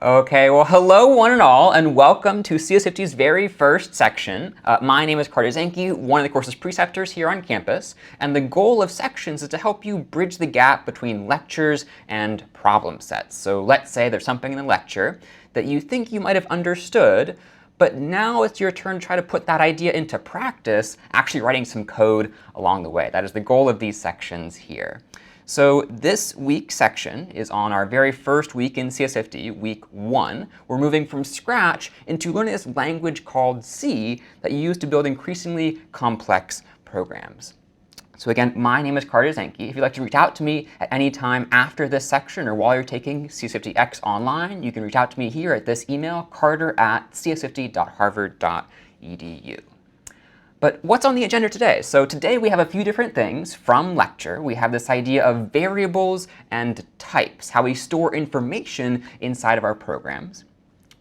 Okay, well, hello one and all, and welcome to CS50's very first section. My name is Carter Zanke, one of the course's preceptors here on campus, and the goal of sections is to help you bridge the gap between lectures and problem sets. So let's say there's something in the lecture that you think you might have understood, but now it's your turn to try to put that idea into practice, actually writing some code along the way. That is the goal of these sections here. So this week's section is on our very first week in CS50, week 1. We're moving from scratch into learning this language called C that you use to build increasingly complex programs. So again, my name is Carter Zanke. If you'd like to reach out to me at any time after this section or while you're taking CS50X online, you can reach out to me here at this email, carter@cs50.harvard.edu. But what's on the agenda today? So today we have a few different things from lecture. We have this idea of variables and types, how we store information inside of our programs.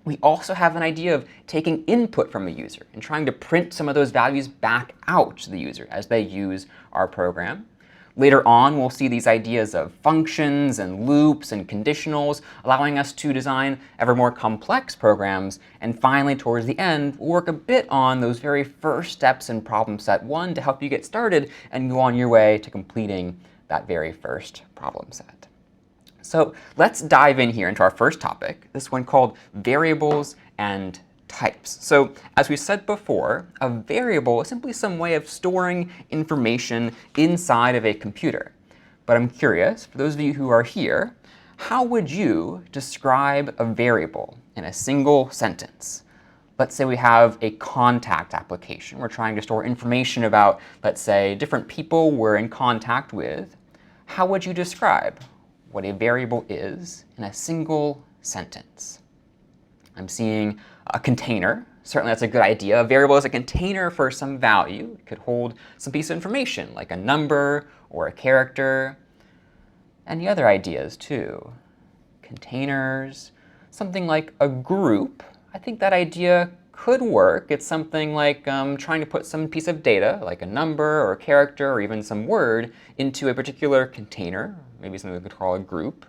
We also have an idea of taking input from a user and trying to print some of those values back out to the user as they use our program. Later on, we'll see these ideas of functions and loops and conditionals, allowing us to design ever more complex programs. And finally, towards the end, we'll work a bit on those very first steps in problem set 1 to help you get started and go on your way to completing that very first problem set. So let's dive in here into our first topic, this one called variables and types. So as we said before, a variable is simply some way of storing information inside of a computer. But I'm curious, for those of you who are here, how would you describe a variable in a single sentence? Let's say we have a contact application. We're trying to store information about, let's say, different people we're in contact with. How would you describe what a variable is in a single sentence? I'm seeing a container. Certainly that's a good idea. A variable is a container for some value. It could hold some piece of information, like a number or a character. Any other ideas too? Containers, something like a group. I think that idea could work. It's something like trying to put some piece of data, like a number or a character or even some word, into a particular container, maybe something we could call a group.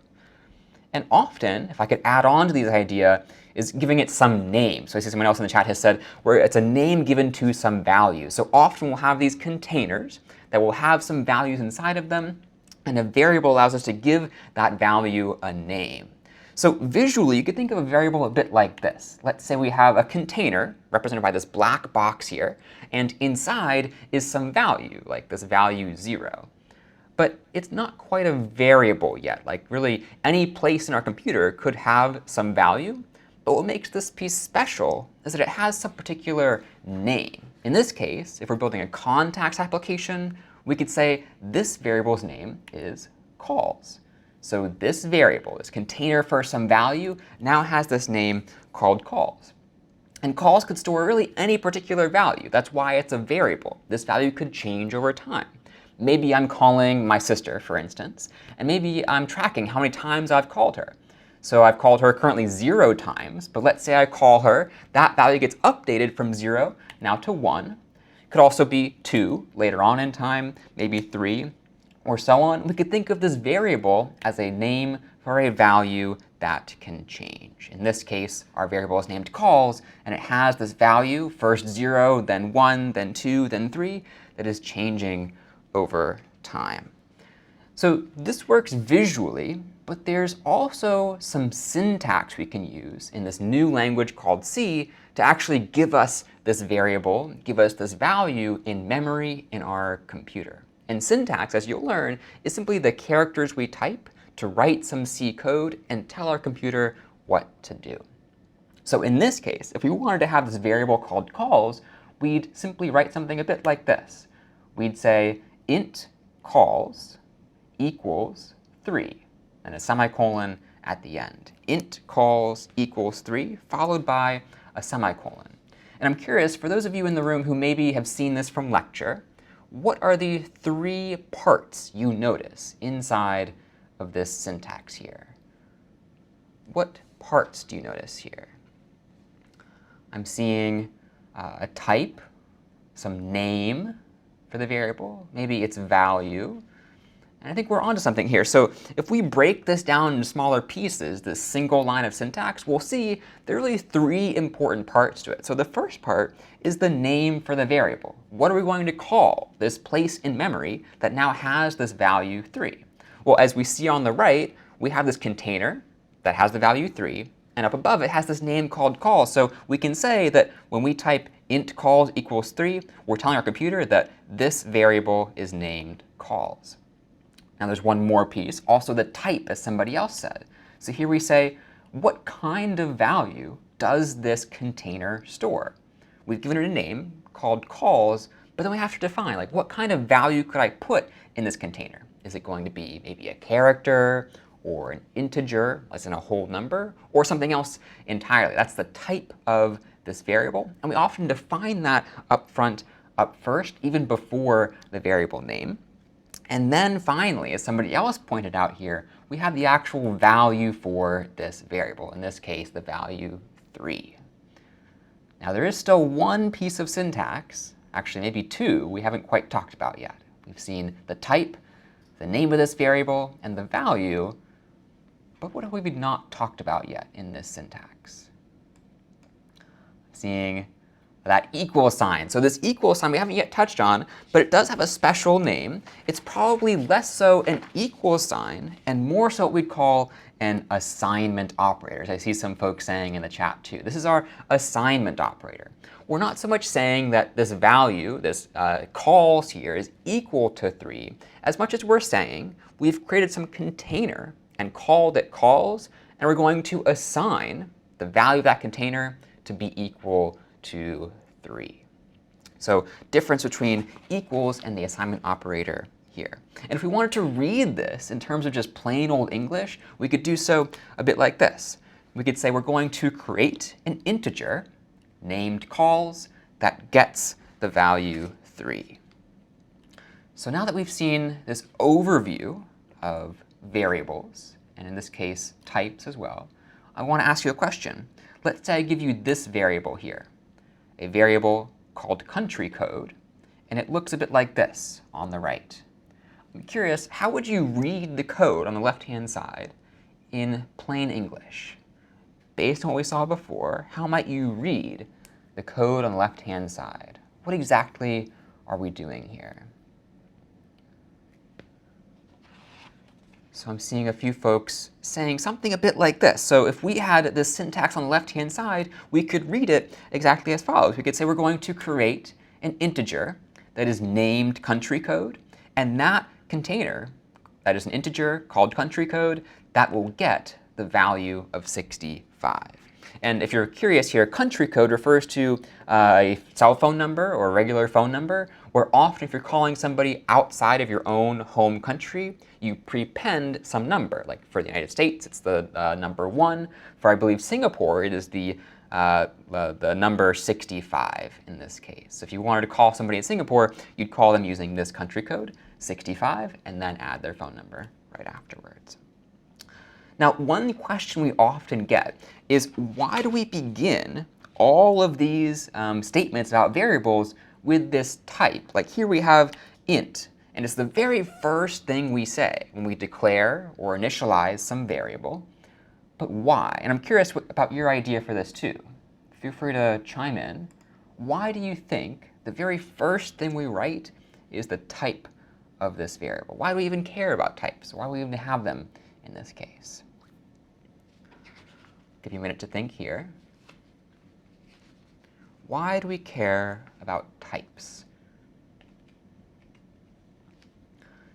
And often, if I could add on to these idea, is giving it some name. So I see someone else in the chat has said where it's a name given to some value. So often we'll have these containers that will have some values inside of them, and a variable allows us to give that value a name. So visually, you could think of a variable a bit like this. Let's say we have a container represented by this black box here, and inside is some value, like this value 0. But it's not quite a variable yet. Like really, any place in our computer could have some value. But what makes this piece special is that it has some particular name. In this case, if we're building a contacts application, we could say this variable's name is calls. So this variable, this container for some value, now has this name called calls. And calls could store really any particular value. That's why it's a variable. This value could change over time. Maybe I'm calling my sister, for instance, and maybe I'm tracking how many times I've called her. So I've called her currently 0 times, but let's say I call her, that value gets updated from 0 now to 1. It could also be 2 later on in time, maybe 3, or so on. We could think of this variable as a name for a value that can change. In this case, our variable is named calls, and it has this value, first 0, then 1, then 2, then 3, that is changing over time. So this works visually, but there's also some syntax we can use in this new language called C to actually give us this variable, give us this value in memory in our computer. And syntax, as you'll learn, is simply the characters we type to write some C code and tell our computer what to do. So in this case, if we wanted to have this variable called calls, we'd simply write something a bit like this. We'd say int calls equals 3, and a semicolon at the end. Int calls equals 3, followed by a semicolon. And I'm curious, for those of you in the room who maybe have seen this from lecture, what are the 3 parts you notice inside of this syntax here? What parts do you notice here? I'm seeing a type, some name for the variable, maybe its value, And I think we're onto something here. So if we break this down into smaller pieces, this single line of syntax, we'll see there are really three important parts to it. So the first part is the name for the variable. What are we going to call this place in memory that now has this value 3? Well, as we see on the right, we have this container that has the value 3. And up above it has this name called calls. So we can say that when we type int calls equals 3, we're telling our computer that this variable is named calls. Now there's one more piece, also the type, as somebody else said. So here we say, what kind of value does this container store? We've given it a name called calls, but then we have to define, like, what kind of value could I put in this container? Is it going to be maybe a character, or an integer, as in a whole number, or something else entirely? That's the type of this variable. And we often define that up first, even before the variable name. And then finally, as somebody else pointed out here, we have the actual value for this variable, in this case, the value 3. Now there is still one piece of syntax, actually maybe two, we haven't quite talked about yet. We've seen the type, the name of this variable, and the value, but what have we not talked about yet in this syntax? Seeing that equal sign. So this equal sign we haven't yet touched on, but it does have a special name. It's probably less so an equal sign and more so what we'd call an assignment operator, as I see some folks saying in the chat too. This is our assignment operator. We're not so much saying that this value, this calls here, is equal to 3, as much as we're saying we've created some container and called it calls, and we're going to assign the value of that container to be equal to 3. So difference between equals and the assignment operator here. And if we wanted to read this in terms of just plain old English, we could do so a bit like this. We could say we're going to create an integer named calls that gets the value 3. So now that we've seen this overview of variables, and in this case types as well, I want to ask you a question. Let's say I give you this variable here, a variable called country code, and it looks a bit like this on the right. I'm curious, how would you read the code on the left-hand side in plain English? Based on what we saw before, how might you read the code on the left-hand side? What exactly are we doing here? So I'm seeing a few folks saying something a bit like this. So if we had this syntax on the left-hand side, we could read it exactly as follows. We could say we're going to create an integer that is named country code, and that container, that is an integer called country code, that will get the value of 65. And if you're curious here, country code refers to a cell phone number or a regular phone number, where often if you're calling somebody outside of your own home country, you prepend some number. Like for the United States, it's the number 1. For, I believe, Singapore, it is the number 65 in this case. So if you wanted to call somebody in Singapore, you'd call them using this country code, 65, and then add their phone number right afterwards. Now, one question we often get is, why do we begin all of these statements about variables with this type? Like here we have int, and it's the very first thing we say when we declare or initialize some variable. But why? And I'm curious about your idea for this too. Feel free to chime in. Why do you think the very first thing we write is the type of this variable? Why do we even care about types? Why do we even have them in this case? Give you a minute to think here. Why do we care about types?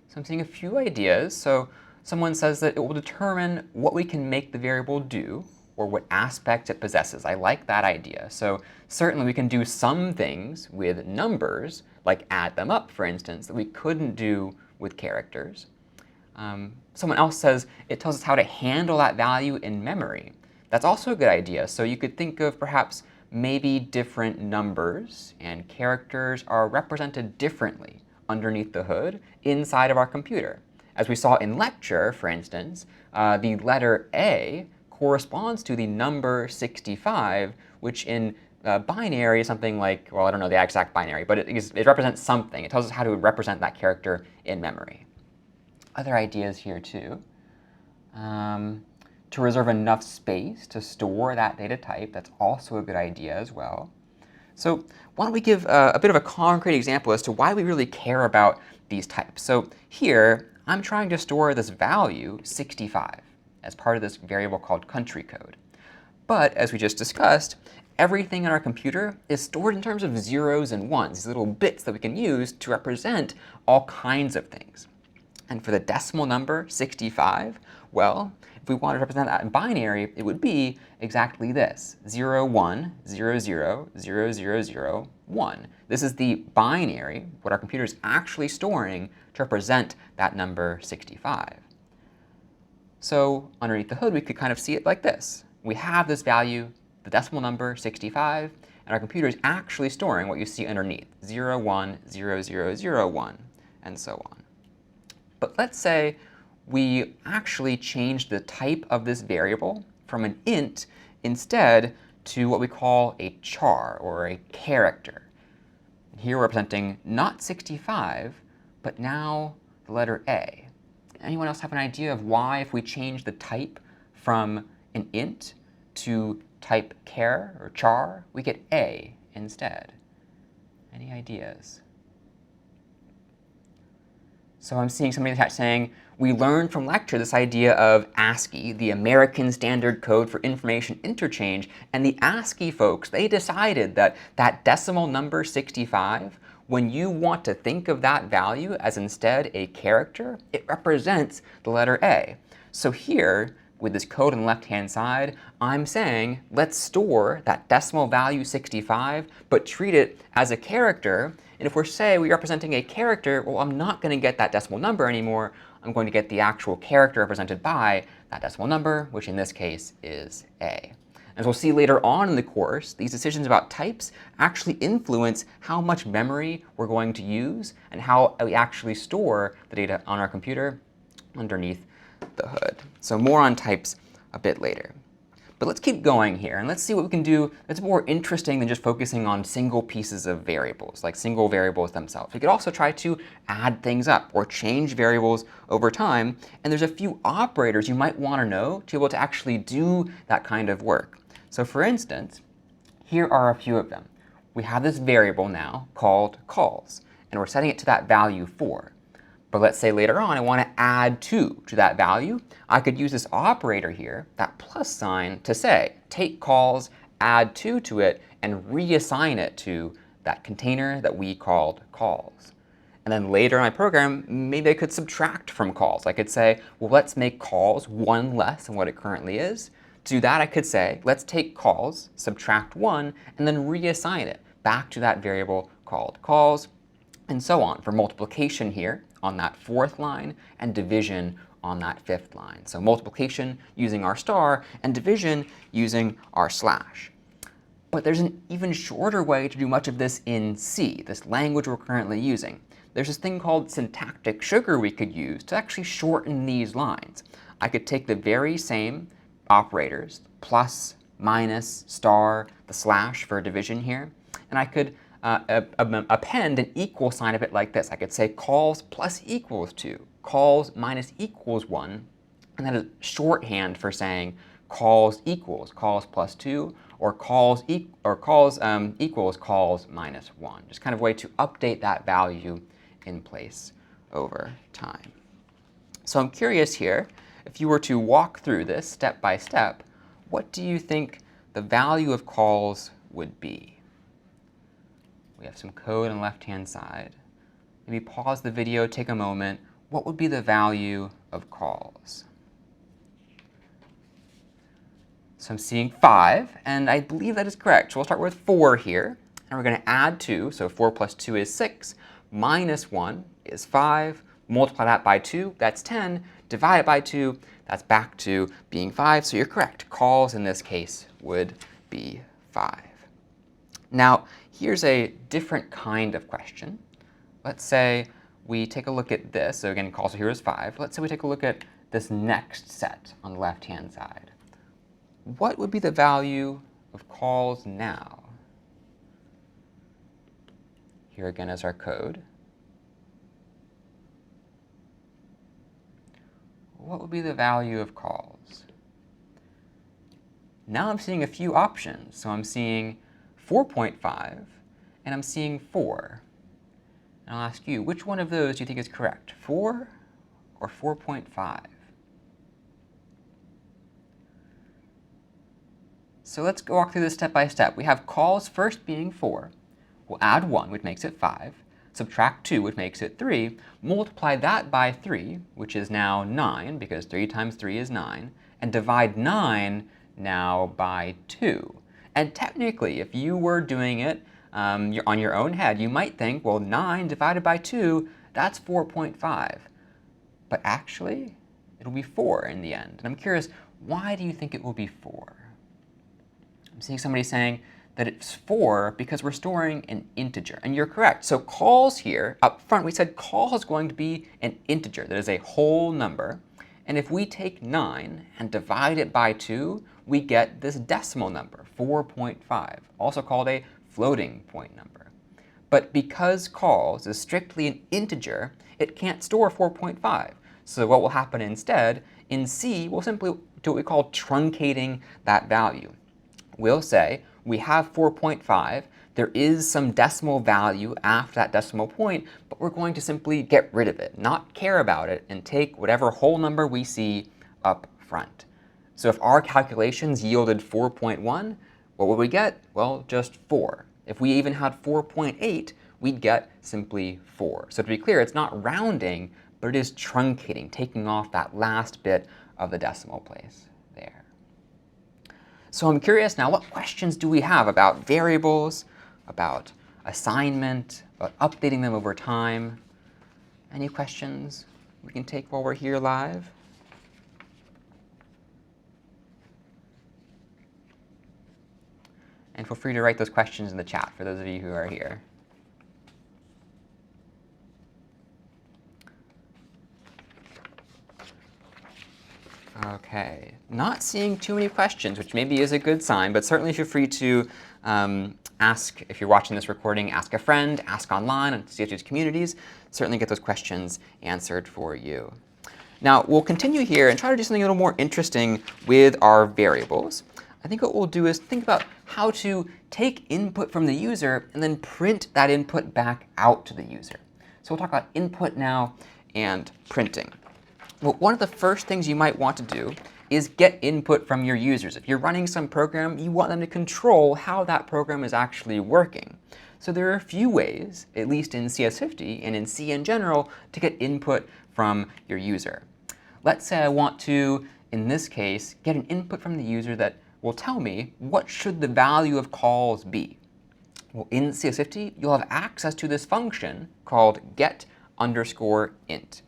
So I'm seeing a few ideas. So someone says that it will determine what we can make the variable do, or what aspect it possesses. I like that idea. So certainly we can do some things with numbers, like add them up, for instance, that we couldn't do with characters. Someone else says it tells us how to handle that value in memory. That's also a good idea. So you could think of perhaps maybe different numbers and characters are represented differently underneath the hood inside of our computer. As we saw in lecture, for instance, the letter A corresponds to the number 65, which in binary is something like, well, I don't know the exact binary, but it represents something. It tells us how to represent that character in memory. Other ideas here too. To reserve enough space to store that data type, that's also a good idea as well. So why don't we give a bit of a concrete example as to why we really care about these types. So here, I'm trying to store this value, 65, as part of this variable called country code. But as we just discussed, everything in our computer is stored in terms of zeros and ones, these little bits that we can use to represent all kinds of things. And for the decimal number 65, well, if we wanted to represent that in binary, it would be exactly this, 0, 1, 0, 0, 0, 0, 0, 1. This is the binary, what our computer is actually storing to represent that number 65. So underneath the hood, we could kind of see it like this. We have this value, the decimal number 65, and our computer is actually storing what you see underneath, 0, 1, 0, 0, 0, 1, and so on. But let's say we actually change the type of this variable from an int instead to what we call a char, or a character. Here we're representing not 65, but now the letter A. Anyone else have an idea of why, if we change the type from an int to type char or char, we get A instead? Any ideas? So I'm seeing somebody in the chat saying, we learned from lecture this idea of ASCII, the American Standard Code for Information Interchange, and the ASCII folks, they decided that that decimal number 65, when you want to think of that value as instead a character, it represents the letter A. So here, with this code on the left-hand side, I'm saying, let's store that decimal value 65, but treat it as a character. And if we're representing a character, well, I'm not going to get that decimal number anymore. I'm going to get the actual character represented by that decimal number, which in this case is A. As we'll see later on in the course, these decisions about types actually influence how much memory we're going to use and how we actually store the data on our computer underneath the hood. So more on types a bit later. But let's keep going here, and let's see what we can do that's more interesting than just focusing on single pieces of variables, like single variables themselves. We could also try to add things up or change variables over time, and there's a few operators you might want to know to be able to actually do that kind of work. So for instance, here are a few of them. We have this variable now called calls, and we're setting it to that value 4. But let's say later on I want to add 2 to that value. I could use this operator here, that plus sign, to say, take calls, add 2 to it, and reassign it to that container that we called calls. And then later in my program, maybe I could subtract from calls. I could say, well, let's make calls 1 less than what it currently is. To do that, I could say, let's take calls, subtract 1, and then reassign it back to that variable called calls, and so on for multiplication here on that 4th line and division on that 5th line. So multiplication using our star and division using our slash. But there's an even shorter way to do much of this in C, this language we're currently using. There's this thing called syntactic sugar we could use to actually shorten these lines. I could take the very same operators, plus, minus, star, the slash for division here, and I could append an equal sign of it like this. I could say calls plus equals 2, calls minus equals 1, and that is shorthand for saying calls equals calls plus 2, or calls equals calls minus 1. Just kind of a way to update that value in place over time. So I'm curious here, if you were to walk through this step by step, what do you think the value of calls would be? We have some code on the left-hand side. Maybe pause the video, take a moment. What would be the value of calls? So I'm seeing 5, and I believe that is correct. So we'll start with 4 here, and we're going to add 2. So 4 plus 2 is 6, minus 1 is 5. Multiply that by 2, that's 10. Divide it by 2, that's back to being 5. So you're correct. Calls in this case would be 5. Now, here's a different kind of question. Let's say we take a look at this. So again, calls here is 5. Let's say we take a look at this next set on the left-hand side. What would be the value of calls now? Here again is our code. what would be the value of calls? Now I'm seeing a few options. So I'm seeing 4.5, and I'm seeing 4. And I'll ask you, which one of those do you think is correct, 4 or 4.5? So let's walk through this step by step. We have calls first being 4. We'll add 1, which makes it 5. Subtract 2, which makes it 3. Multiply that by 3, which is now 9, because 3 times 3 is 9. And divide 9 now by 2. And technically, if you were doing it on your own head, you might think, well, 9 divided by 2, that's 4.5. But actually, it'll be 4 in the end. And I'm curious, why do you think it will be 4? I'm seeing somebody saying that it's 4 because we're storing an integer. And you're correct. So calls here, up front, we said call is going to be an integer. That is a whole number. And if we take 9 and divide it by 2, we get this decimal number, 4.5, also called a floating point number. But because calls is strictly an integer, it can't store 4.5. So what will happen instead, in C, we'll simply do what we call truncating that value. We'll say we have 4.5. There is some decimal value after that decimal point, but we're going to simply get rid of it, not care about it, and take whatever whole number we see up front. So if our calculations yielded 4.1, what would we get? Well, just 4. If we even had 4.8, we'd get simply 4. So to be clear, it's not rounding, but it is truncating, taking off that last bit of the decimal place there. So I'm curious now, what questions do we have about variables, about assignment, about updating them over time? Any questions we can take while we're here live? And feel free to write those questions in the chat for those of you who are here. OK, not seeing too many questions, which maybe is a good sign. But certainly feel free to ask, if you're watching this recording, ask a friend, ask online on CSU's communities. Certainly get those questions answered for you. Now, we'll continue here and try to do something a little more interesting with our variables. I think what we'll do is think about how to take input from the user and then print that input back out to the user. So we'll talk about input now and printing. Well, one of the first things you might want to do is get input from your users. If you're running some program, you want them to control how that program is actually working. So there are a few ways, at least in CS50 and in C in general, to get input from your user. Let's say I want to, in this case, get an input from the user that will tell me what should the value of calls be. Well, in CS50, you'll have access to this function called get_int.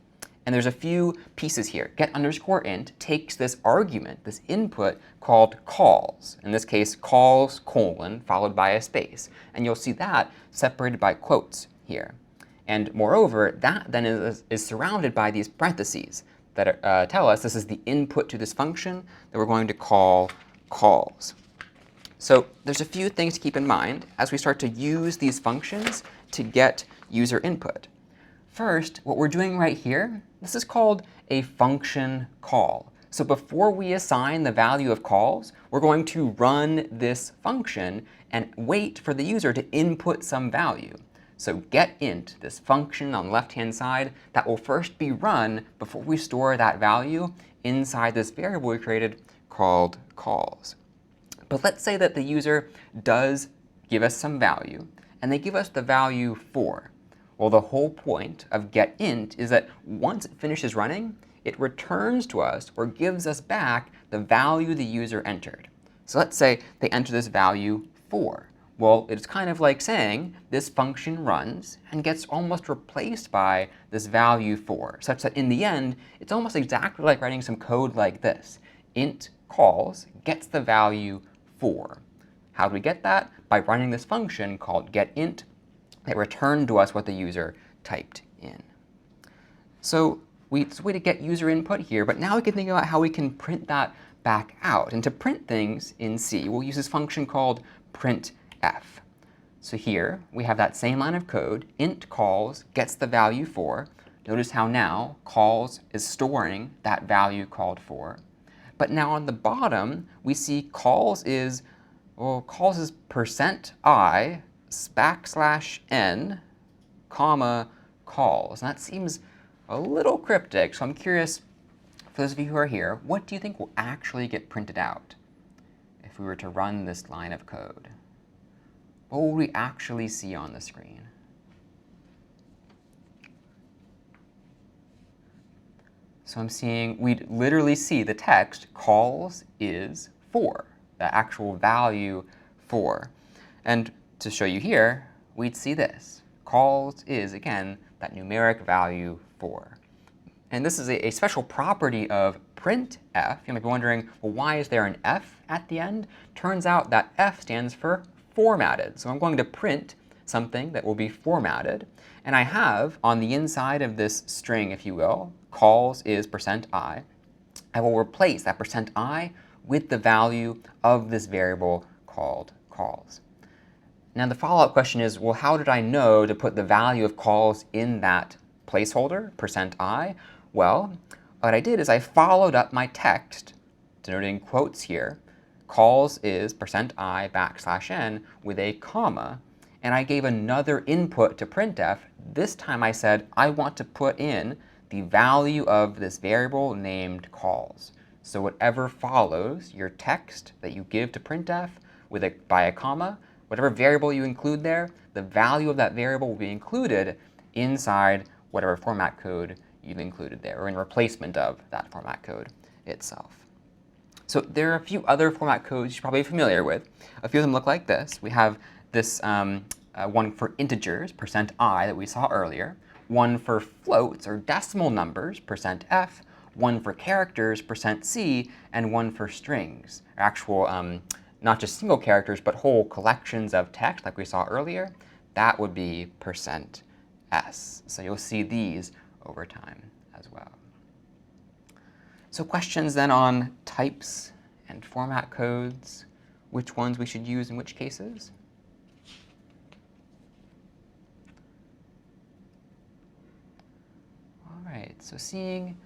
And there's a few pieces here. Get_int takes this argument, this input called calls. In this case, calls : followed by a space. And you'll see that separated by quotes here. And moreover, that then is surrounded by these parentheses that tell us this is the input to this function that we're going to call calls. So there's a few things to keep in mind as we start to use these functions to get user input. First, what we're doing right here, this is called a function call. So before we assign the value of calls, we're going to run this function and wait for the user to input some value. So getInt, this function on the left-hand side, that will first be run before we store that value inside this variable we created called calls. But let's say that the user does give us some value, and they give us the value 4. Well, the whole point of getInt is that once it finishes running, it returns to us or gives us back the value the user entered. So let's say they enter this value 4. Well, it's kind of like saying this function runs and gets almost replaced by this value 4, such that in the end, it's almost exactly like writing some code like this. Int calls gets the value 4. How do we get that? By running this function called getInt that returned to us what the user typed in. So it's a way to get user input here, but now we can think about how we can print that back out. And to print things in C, we'll use this function called printf. So here we have that same line of code. Int calls gets the value 4. Notice how now calls is storing that value called for. But now on the bottom, we see calls is %i \n, comma, calls. And that seems a little cryptic, so I'm curious, for those of you who are here, what do you think will actually get printed out if we were to run this line of code? What will we actually see on the screen? So I'm seeing, we'd literally see the text calls is 4, the actual value 4. And to show you here, we'd see this. Calls is, again, that numeric value 4. And this is a special property of printf. You might be wondering, well, why is there an f at the end? Turns out that f stands for formatted. So I'm going to print something that will be formatted. And I have, on the inside of this string, if you will, calls is %i. I will replace that %i with the value of this variable called calls. Now the follow-up question is, well, how did I know to put the value of calls in that placeholder, %i? Well, what I did is I followed up my text, denoting quotes here, calls is %i \n with a comma, and I gave another input to printf. This time I said I want to put in the value of this variable named calls. So whatever follows your text that you give to printf by a comma, whatever variable you include there, the value of that variable will be included inside whatever format code you've included there, or in replacement of that format code itself. So there are a few other format codes you're probably familiar with. A few of them look like this. We have this one for integers, %i, that we saw earlier, one for floats or decimal numbers, %f, one for characters, %c, and one for strings, actual not just single characters, but whole collections of text like we saw earlier. That would be %s. So you'll see these over time as well. So questions then on types and format codes, which ones we should use in which cases? All right, so seeing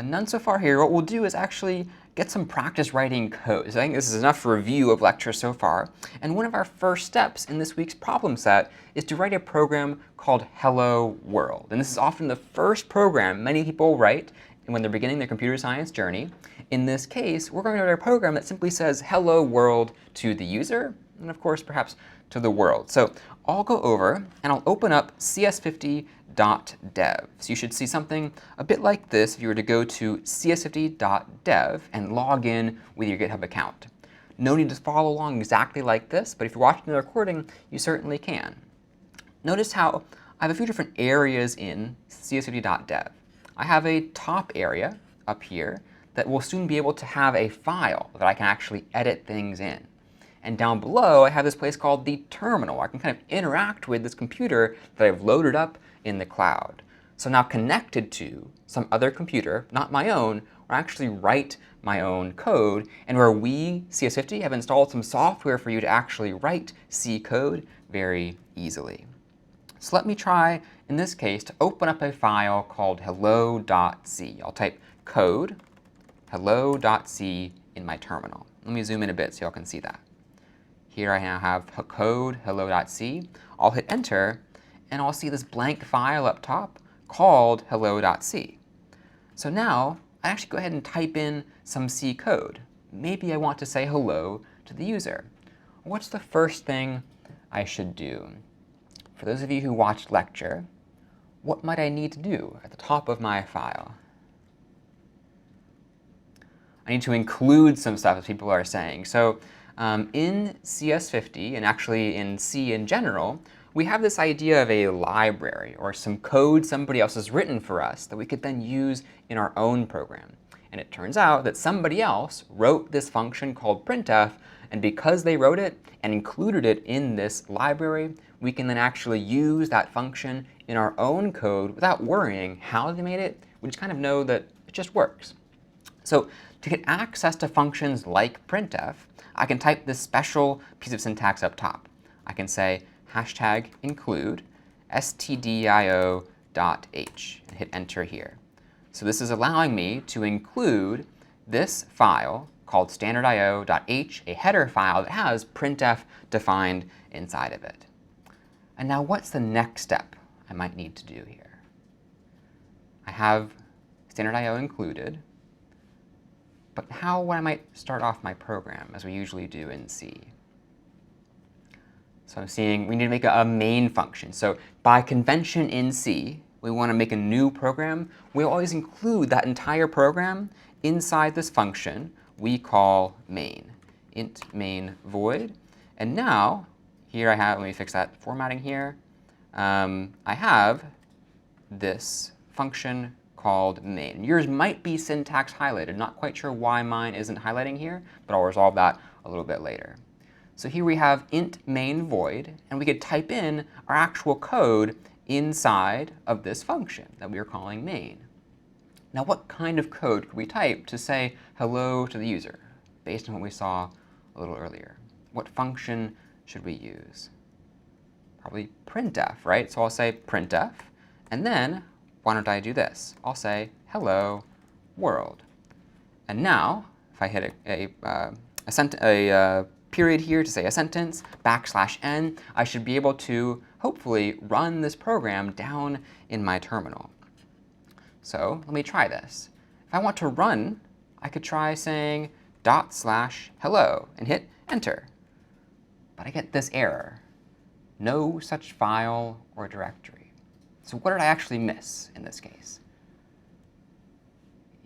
none so far here, what we'll do is actually get some practice writing code. So I think this is enough review of lecture so far. And one of our first steps in this week's problem set is to write a program called Hello World. And this is often the first program many people write when they're beginning their computer science journey. In this case, we're going to write a program that simply says hello world to the user, and of course, perhaps to the world. So I'll go over and I'll open up cs50.dev. So you should see something a bit like this if you were to go to cs50.dev and log in with your GitHub account. No need to follow along exactly like this, but if you're watching the recording, you certainly can. Notice how I have a few different areas in cs50.dev. I have a top area up here that will soon be able to have a file that I can actually edit things in. And down below, I have this place called the terminal. I can kind of interact with this computer that I've loaded up in the cloud. So now connected to some other computer, not my own, or actually write my own code, and where we, CS50, have installed some software for you to actually write C code very easily. So let me try, in this case, to open up a file called hello.c. I'll type code hello.c in my terminal. Let me zoom in a bit so y'all can see that. Here I now have code hello.c. I'll hit enter, and I'll see this blank file up top called hello.c. So now I actually go ahead and type in some C code. Maybe I want to say hello to the user. What's the first thing I should do? For those of you who watched lecture, what might I need to do at the top of my file? I need to include some stuff, as people are saying. So in CS50, and actually in C in general, we have this idea of a library, or some code somebody else has written for us that we could then use in our own program. And it turns out that somebody else wrote this function called printf, and because they wrote it and included it in this library, we can then actually use that function in our own code without worrying how they made it. We just kind of know that it just works. So to get access to functions like printf, I can type this special piece of syntax up top. I can say #include stdio.h .h and hit enter here. So this is allowing me to include this file called standardio.h, a header file that has printf defined inside of it. And now what's the next step I might need to do here? I have standardio included, but how would I might start off my program as we usually do in C? So I'm seeing we need to make a main function. So by convention in C, we want to make a new program. We always include that entire program inside this function we call main, int main void. And now, here I have, let me fix that formatting here. I have this function called main. Yours might be syntax highlighted. Not quite sure why mine isn't highlighting here, but I'll resolve that a little bit later. So here we have int main void, and we could type in our actual code inside of this function that we are calling main. Now what kind of code could we type to say hello to the user based on what we saw a little earlier? What function should we use? Probably printf, right? So I'll say printf, and then why don't I do this? I'll say hello world. And now if I hit a period here to say a sentence, \n, I should be able to hopefully run this program down in my terminal. So let me try this. If I want to run, I could try saying /hello and hit enter. But I get this error, no such file or directory. So what did I actually miss in this case?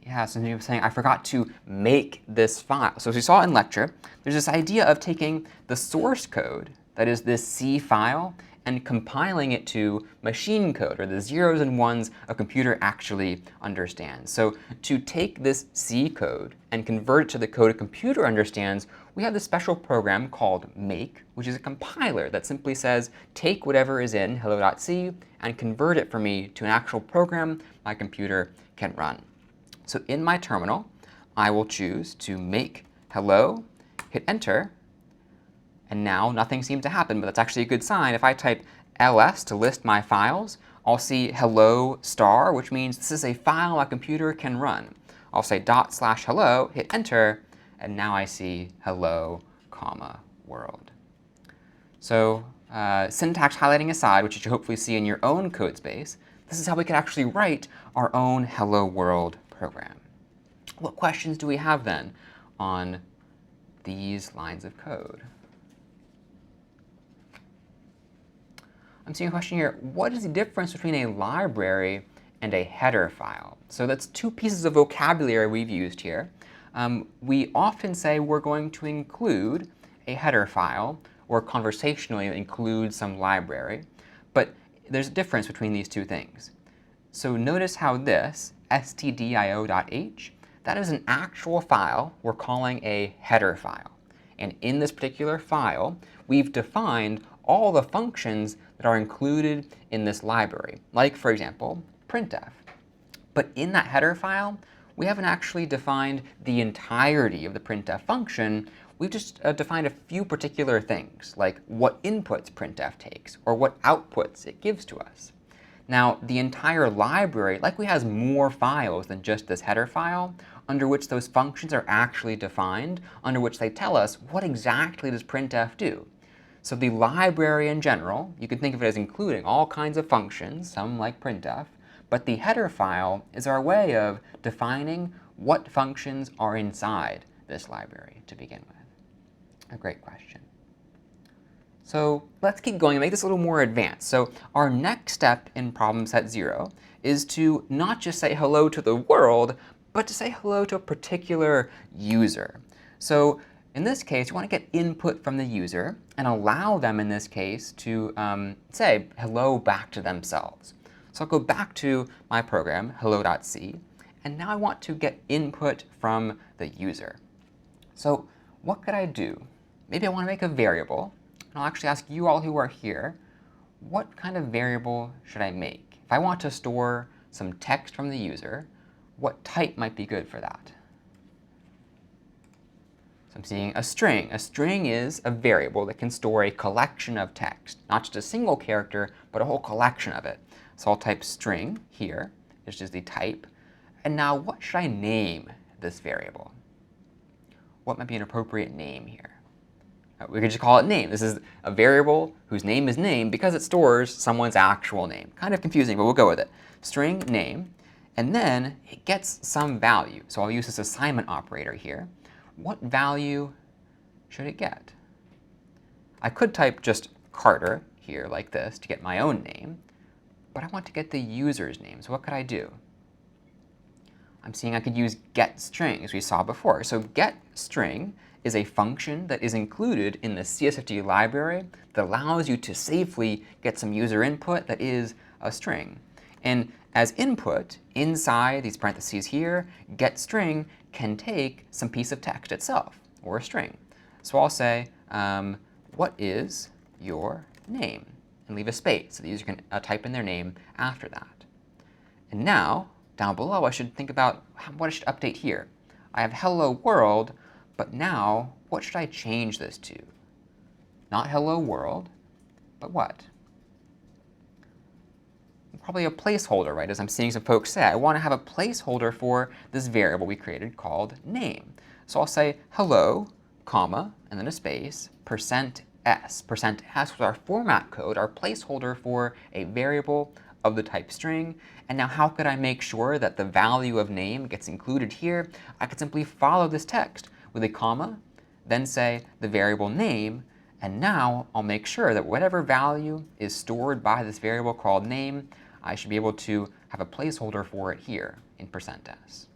Yeah, so you were saying I forgot to make this file. So as we saw in lecture, there's this idea of taking the source code, that is this C file, and compiling it to machine code, or the zeros and ones a computer actually understands. So to take this C code and convert it to the code a computer understands, we have this special program called make, which is a compiler that simply says, take whatever is in hello.c and convert it for me to an actual program my computer can run. So in my terminal, I will choose to make hello, hit enter, and now nothing seemed to happen, but that's actually a good sign. If I type ls to list my files, I'll see hello star, which means this is a file my computer can run. I'll say /hello, hit enter, and now I see hello, world. So syntax highlighting aside, which you should hopefully see in your own code space, this is how we could actually write our own hello world program. What questions do we have then on these lines of code? I'm seeing a question here. What is the difference between a library and a header file? So that's two pieces of vocabulary we've used here. We often say we're going to include a header file, or conversationally include some library. But there's a difference between these two things. So notice how this, stdio.h, that is an actual file we're calling a header file. And in this particular file, we've defined all the functions that are included in this library, like, for example, printf. But in that header file, we haven't actually defined the entirety of the printf function. We've just defined a few particular things, like what inputs printf takes, or what outputs it gives to us. Now, the entire library likely has more files than just this header file, under which those functions are actually defined, under which they tell us what exactly does printf do. So the library in general, you can think of it as including all kinds of functions, some like printf, but the header file is our way of defining what functions are inside this library to begin with. A great question. So let's keep going and make this a little more advanced. So our next step in problem set 0 is to not just say hello to the world, but to say hello to a particular user. So in this case, you want to get input from the user and allow them, in this case, to say hello back to themselves. So I'll go back to my program, hello.c, and now I want to get input from the user. So what could I do? Maybe I want to make a variable. And I'll actually ask you all who are here, what kind of variable should I make? If I want to store some text from the user, what type might be good for that? So I'm seeing a string. A string is a variable that can store a collection of text, not just a single character, but a whole collection of it. So I'll type string here, which is the type. And now what should I name this variable? What might be an appropriate name here? We could just call it name. This is a variable whose name is name because it stores someone's actual name. Kind of confusing, but we'll go with it. String name, and then it gets some value. So I'll use this assignment operator here. What value should it get? I could type just Carter here like this to get my own name, but I want to get the user's name. So what could I do? I'm seeing I could use getString, as we saw before. So getString is a function that is included in the CS50 library that allows you to safely get some user input that is a string. And as input, inside these parentheses here, getString can take some piece of text itself, or a string. So I'll say, what is your name? And leave a space so the user can type in their name after that. And now, down below, I should think about what I should update here. I have hello world, but now what should I change this to? Not hello world, but what? Probably a placeholder, right? As I'm seeing some folks say, I want to have a placeholder for this variable we created called name. So I'll say hello, comma, and then a space, %s. %s was our format code, our placeholder for a variable of the type string. And now how could I make sure that the value of name gets included here? I could simply follow this text with a comma, then say the variable name, and now I'll make sure that whatever value is stored by this variable called name, I should be able to have a placeholder for it here in %s.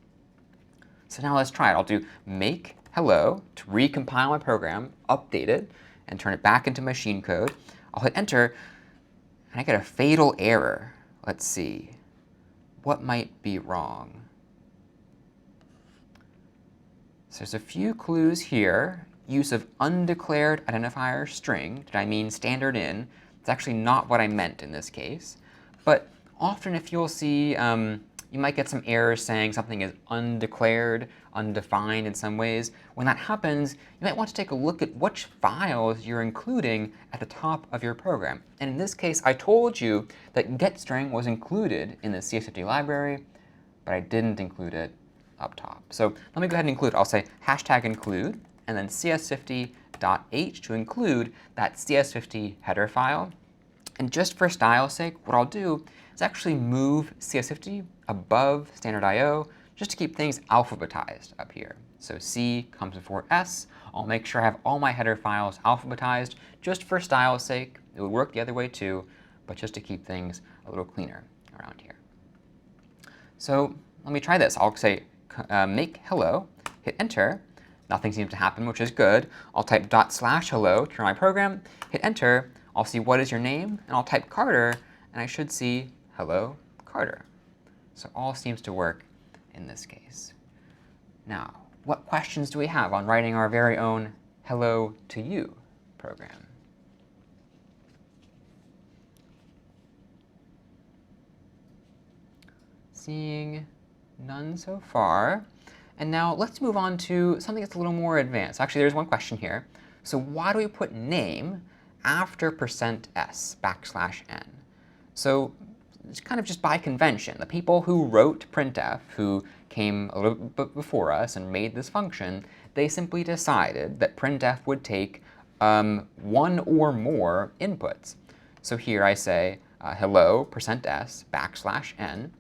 So now let's try it. I'll do make hello to recompile my program, update it, and turn it back into machine code. I'll hit enter, and I get a fatal error. Let's see. What might be wrong? So there's a few clues here. Use of undeclared identifier string. Did I mean standard in? It's actually not what I meant in this case. But often if you'll see, you might get some errors saying something is undeclared, undefined in some ways. When that happens, you might want to take a look at which files you're including at the top of your program. And in this case, I told you that getString was included in the CS50 library, but I didn't include it up top. So let me go ahead and include. I'll say #include, and then cs50.h to include that cs50 header file. And just for style's sake, what I'll do is actually move cs50 above standard I/O just to keep things alphabetized up here. So C comes before S. I'll make sure I have all my header files alphabetized just for style's sake. It would work the other way too, but just to keep things a little cleaner around here. So let me try this. I'll say make hello, hit enter. Nothing seems to happen, which is good. I'll type /hello to run my program, hit enter. I'll see what is your name, and I'll type Carter, and I should see hello, Carter. So all seems to work in this case. Now, what questions do we have on writing our very own hello to you program? Seeing none so far. And now let's move on to something that's a little more advanced. Actually, there's one question here. So why do we put name after %s, \n? So it's kind of just by convention. The people who wrote printf, who came a little bit before us and made this function, they simply decided that printf would take one or more inputs. So here I say hello, %s, \n.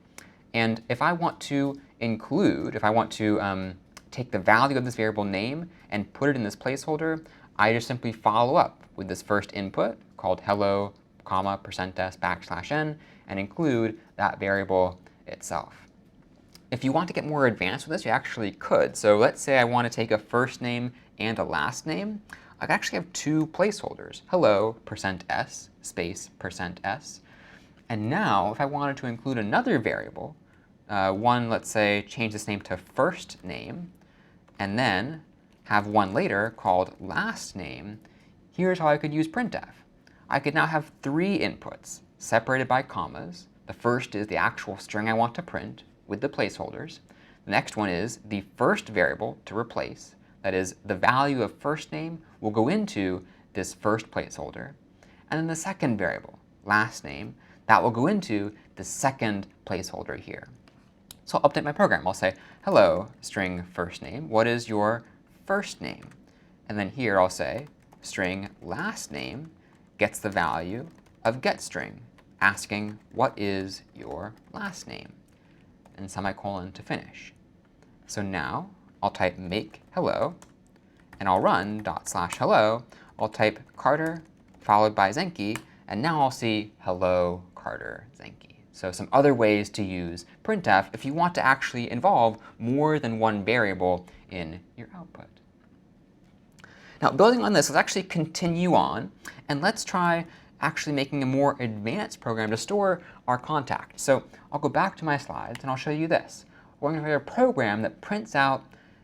And if I want to include, if I want to take the value of this variable name and put it in this placeholder, I just simply follow up with this first input called hello, comma, %s, \n, and include that variable itself. If you want to get more advanced with this, you actually could. So let's say I want to take a first name and a last name. I could actually have two placeholders, hello, %s, space, %s. And now, if I wanted to include another variable, one, let's say, change this name to first name, and then have one later called last name, here's how I could use printf. I could now have three inputs separated by commas. The first is the actual string I want to print with the placeholders. The next one is the first variable to replace. That is, the value of first name will go into this first placeholder. And then the second variable, last name, that will go into the second placeholder here. So I'll update my program. I'll say, hello, string first name. What is your first name? And then here I'll say, string last name gets the value of getString, asking what is your last name, and semicolon to finish. So now I'll type make hello, and I'll run ./hello. I'll type Carter followed by Zenki, and now I'll see hello Carter Zenki. So some other ways to use printf if you want to actually involve more than one variable in your output. Now, building on this, let's actually continue on, and let's try actually making a more advanced program to store our contacts. So I'll go back to my slides, and I'll show you this. We're going to create a program that prints out,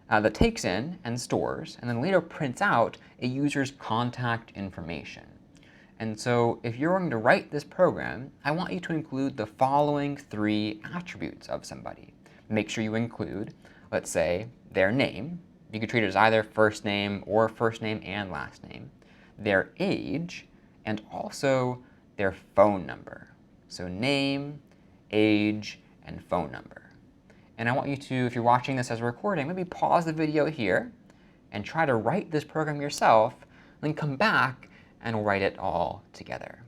that takes in and stores, and then later prints out a user's contact information. And so if you're going to write this program, I want you to include the following 3 attributes of somebody. Make sure you include, let's say, their name. You could treat it as either first name or first name and last name, their age, and also their phone number. So name, age, and phone number. And I want you to, if you're watching this as a recording, maybe pause the video here and try to write this program yourself, then come back and we'll write it all together.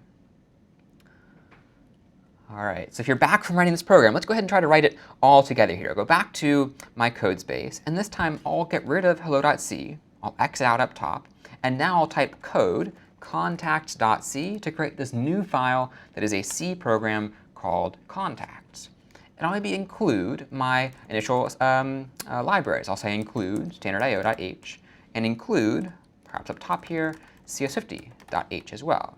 All right, so if you're back from writing this program, let's go ahead and try to write it all together here. I'll go back to my code space, and this time I'll get rid of hello.c. I'll exit out up top, and now I'll type code contacts.c to create this new file that is a C program called contacts. And I'll maybe include my initial libraries. I'll say include standard.io.h, and include, perhaps up top here, cs50.h as well.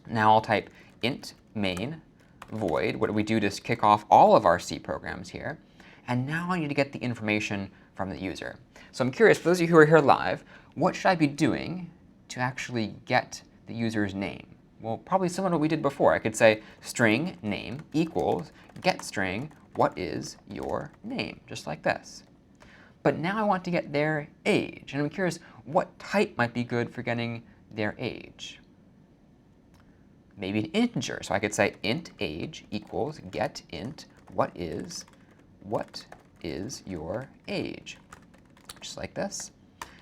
Now I'll type int main void, what do we do to kick off all of our C programs here. And now I need to get the information from the user. So I'm curious, for those of you who are here live, what should I be doing to actually get the user's name? Well, probably similar to what we did before. I could say string name equals getString what is your name, just like this. But now I want to get their age. And I'm curious, what type might be good for getting their age? Maybe an integer. So I could say int age equals get int what is your age, just like this.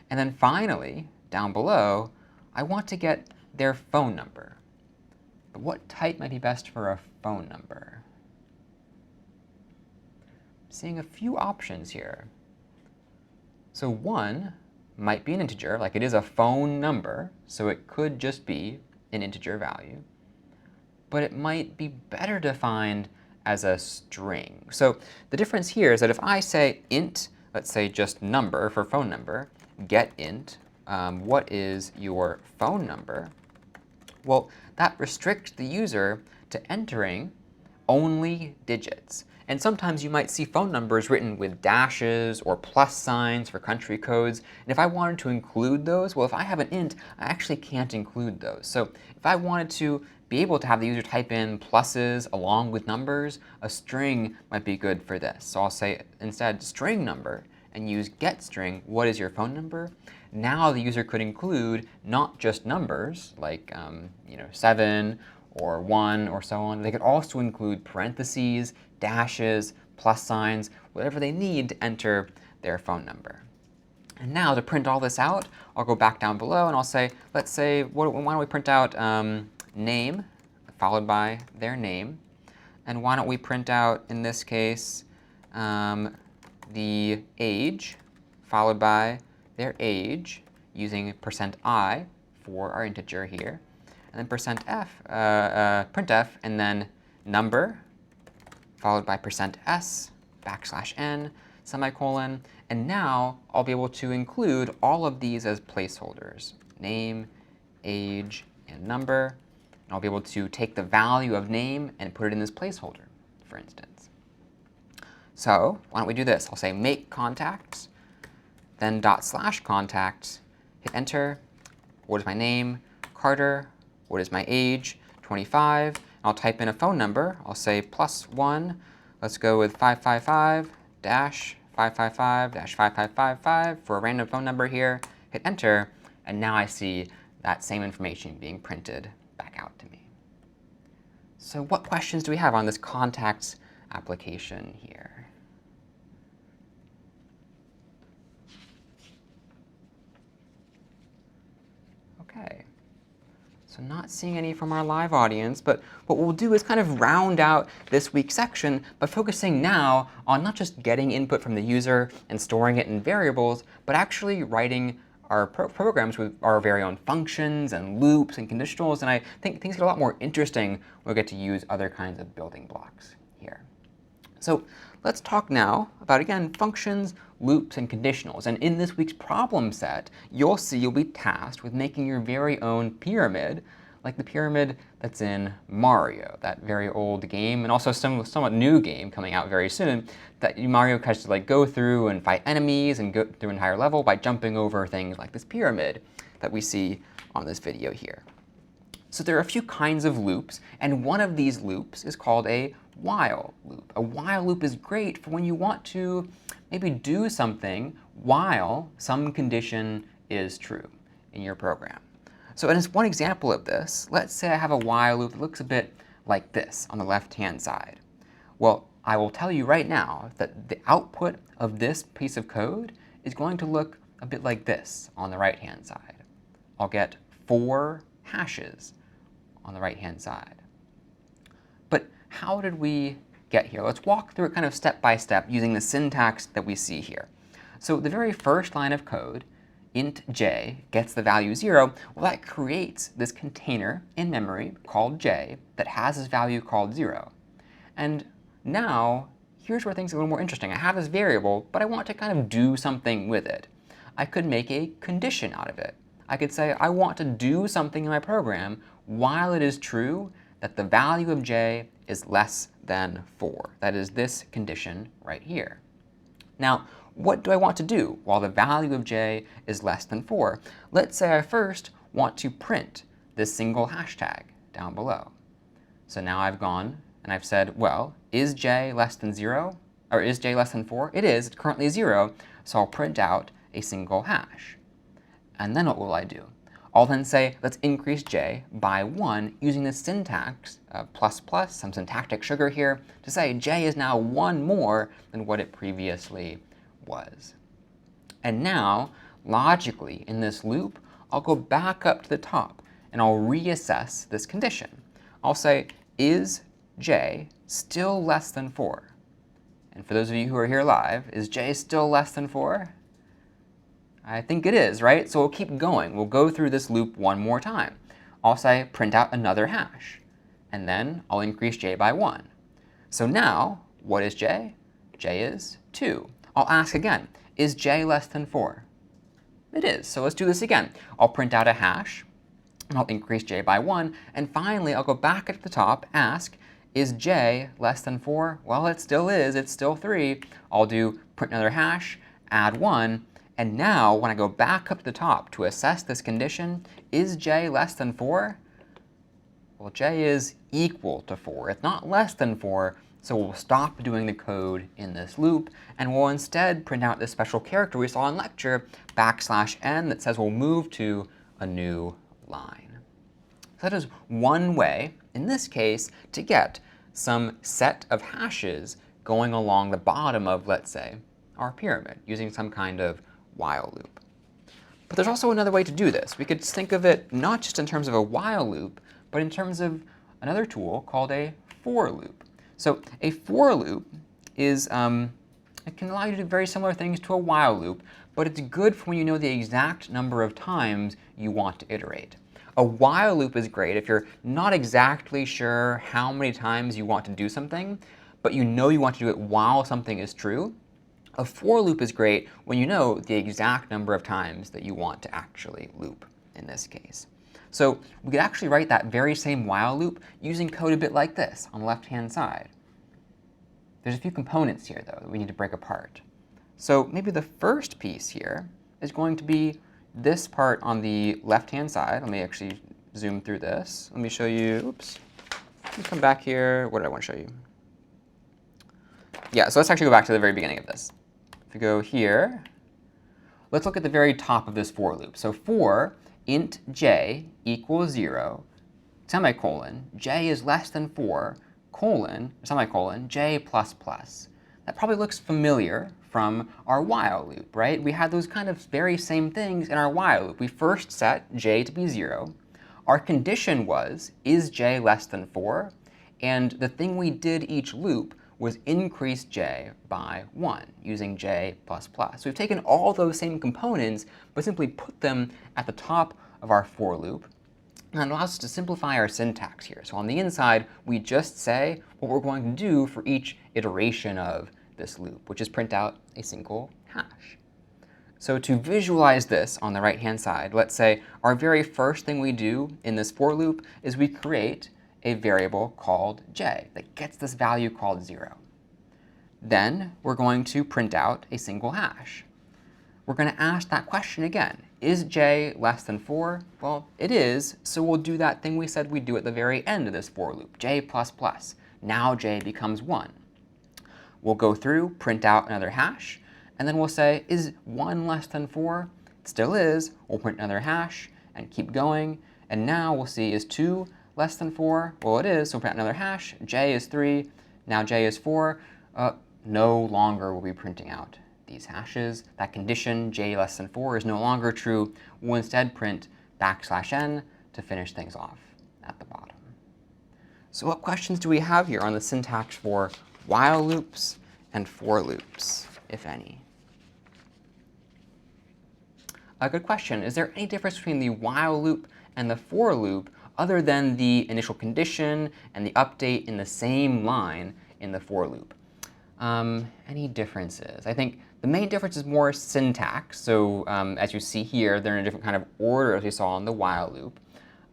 And then finally, down below, I want to get their phone number. But what type might be best for a phone number? I'm seeing a few options here. So one might be an integer, like it is a phone number, so it could just be an integer value. But it might be better defined as a string. So the difference here is that if I say int, let's say just number for phone number, get int, what is your phone number? Well, that restricts the user to entering only digits. And sometimes you might see phone numbers written with dashes or plus signs for country codes. And if I wanted to include those, well, if I have an int, I actually can't include those. So if I wanted to be able to have the user type in pluses along with numbers, a string might be good for this. So I'll say instead string number and use getString, what is your phone number? Now the user could include not just numbers like 7 or 1 or so on. They could also include parentheses, dashes, plus signs, whatever they need to enter their phone number. And now to print all this out, I'll go back down below and I'll say, let's say, why don't we print out name followed by their name. And why don't we print out, in this case, the age followed by their age using %i for our integer here. And then printf, and then number followed by %s \n semicolon. And now I'll be able to include all of these as placeholders, name, age, and number. And I'll be able to take the value of name and put it in this placeholder, for instance. So why don't we do this? I'll say make contacts, then /contacts, hit enter. What is my name? Carter. What is my age? 25. I'll type in a phone number. I'll say +1. Let's go with 555-555-5555 for a random phone number here. Hit enter. And now I see that same information being printed back out to me. So what questions do we have on this contacts application here? Okay. So not seeing any from our live audience, but what we'll do is kind of round out this week's section by focusing now on not just getting input from the user and storing it in variables, but actually writing our programs with our very own functions and loops and conditionals. And I think things get a lot more interesting when we get to use other kinds of building blocks here. So let's talk now about, again, functions, loops, and conditionals. And in this week's problem set, you'll see you'll be tasked with making your very own pyramid, like the pyramid that's in Mario, that very old game, and also some somewhat new game coming out very soon, that Mario tries to like go through and fight enemies and go through an entire level by jumping over things like this pyramid that we see on this video here. So there are a few kinds of loops, and one of these loops is called a while loop. A while loop is great for when you want to maybe do something while some condition is true in your program. So as one example of this, let's say I have a while loop that looks a bit like this on the left-hand side. Well, I will tell you right now that the output of this piece of code is going to look a bit like this on the right-hand side. I'll get 4 hashes on the right-hand side. But how did we get here? Let's walk through it kind of step by step using the syntax that we see here. So the very first line of code, int j gets the value 0, well, that creates this container in memory called j that has this value called 0. And now, here's where things are a little more interesting. I have this variable, but I want to kind of do something with it. I could make a condition out of it. I could say I want to do something in my program while it is true that the value of j is less than 4. That is this condition right here. Now, what do I want to do while the value of j is less than 4? Let's say I first want to print this single hashtag down below. So now I've gone and I've said, well, is j less than 0? Or is j less than 4? It is. It's currently 0. So I'll print out a single hash. And then what will I do? I'll then say, let's increase j by 1 using the syntax plus plus, some syntactic sugar here, to say j is now 1 more than what it previously was. And now, logically, in this loop, I'll go back up to the top and I'll reassess this condition. I'll say, is j still less than 4? And for those of you who are here live, is j still less than 4? I think it is, right? So we'll keep going. We'll go through this loop one more time. I'll say print out another hash, and then I'll increase j by 1. So now, what is j? J is 2. I'll ask again, is j less than 4? It is. So let's do this again. I'll print out a hash, and I'll increase j by 1. And finally, I'll go back at the top, ask, is j less than 4? Well, it still is. It's still 3. I'll do print another hash, add 1. And now, when I go back up to the top to assess this condition, is j less than 4? Well, j is equal to 4. It's not less than 4, so we'll stop doing the code in this loop, and we'll instead print out this special character we saw in lecture, \n, that says we'll move to a new line. So that is one way, in this case, to get some set of hashes going along the bottom of, let's say, our pyramid, using some kind of while loop. But there's also another way to do this. We could think of it not just in terms of a while loop, but in terms of another tool called a for loop. So a for loop is, it can allow you to do very similar things to a while loop, but it's good for when you know the exact number of times you want to iterate. A while loop is great if you're not exactly sure how many times you want to do something, but you know you want to do it while something is true. A for loop is great when you know the exact number of times that you want to actually loop in this case. So we could actually write that very same while loop using code a bit like this on the left-hand side. There's a few components here, though, that we need to break apart. So maybe the first piece here is going to be this part on the left-hand side. Let me actually zoom through this. Let me show you, oops. Let me come back here. What did I want to show you? Yeah, so let's actually go back to the very beginning of this. If we go here, let's look at the very top of this for loop. So for int j equals 0, semicolon, j is less than 4, colon, semicolon, j plus plus. That probably looks familiar from our while loop, right? We had those kind of very same things in our while loop. We first set j to be 0. Our condition was, is j less than 4? And the thing we did each loop was increase j by 1 using j plus plus. So we've taken all those same components, but simply put them at the top of our for loop. And that allows us to simplify our syntax here. So on the inside, we just say what we're going to do for each iteration of this loop, which is print out a single hash. So to visualize this on the right-hand side, let's say our very first thing we do in this for loop is we create a variable called j that gets this value called 0. Then we're going to print out a single hash. We're going to ask that question again. Is j less than 4? Well, it is, so we'll do that thing we said we'd do at the very end of this for loop, j plus plus. Now j becomes 1. We'll go through, print out another hash, and then we'll say, is 1 less than 4? It still is. We'll print another hash and keep going. And now we'll see, is 2 less than 4? Well, it is, so we'll print another hash. J is 3. Now j is 4. No longer will we be printing out these hashes. That condition, j less than 4, is no longer true. We'll instead print \n to finish things off at the bottom. So what questions do we have here on the syntax for while loops and for loops, if any? A good question. Is there any difference between the while loop and the for loop other than the initial condition and the update in the same line in the for loop? Any differences? I think the main difference is more syntax. So as you see here, they're in a different kind of order as we saw in the while loop.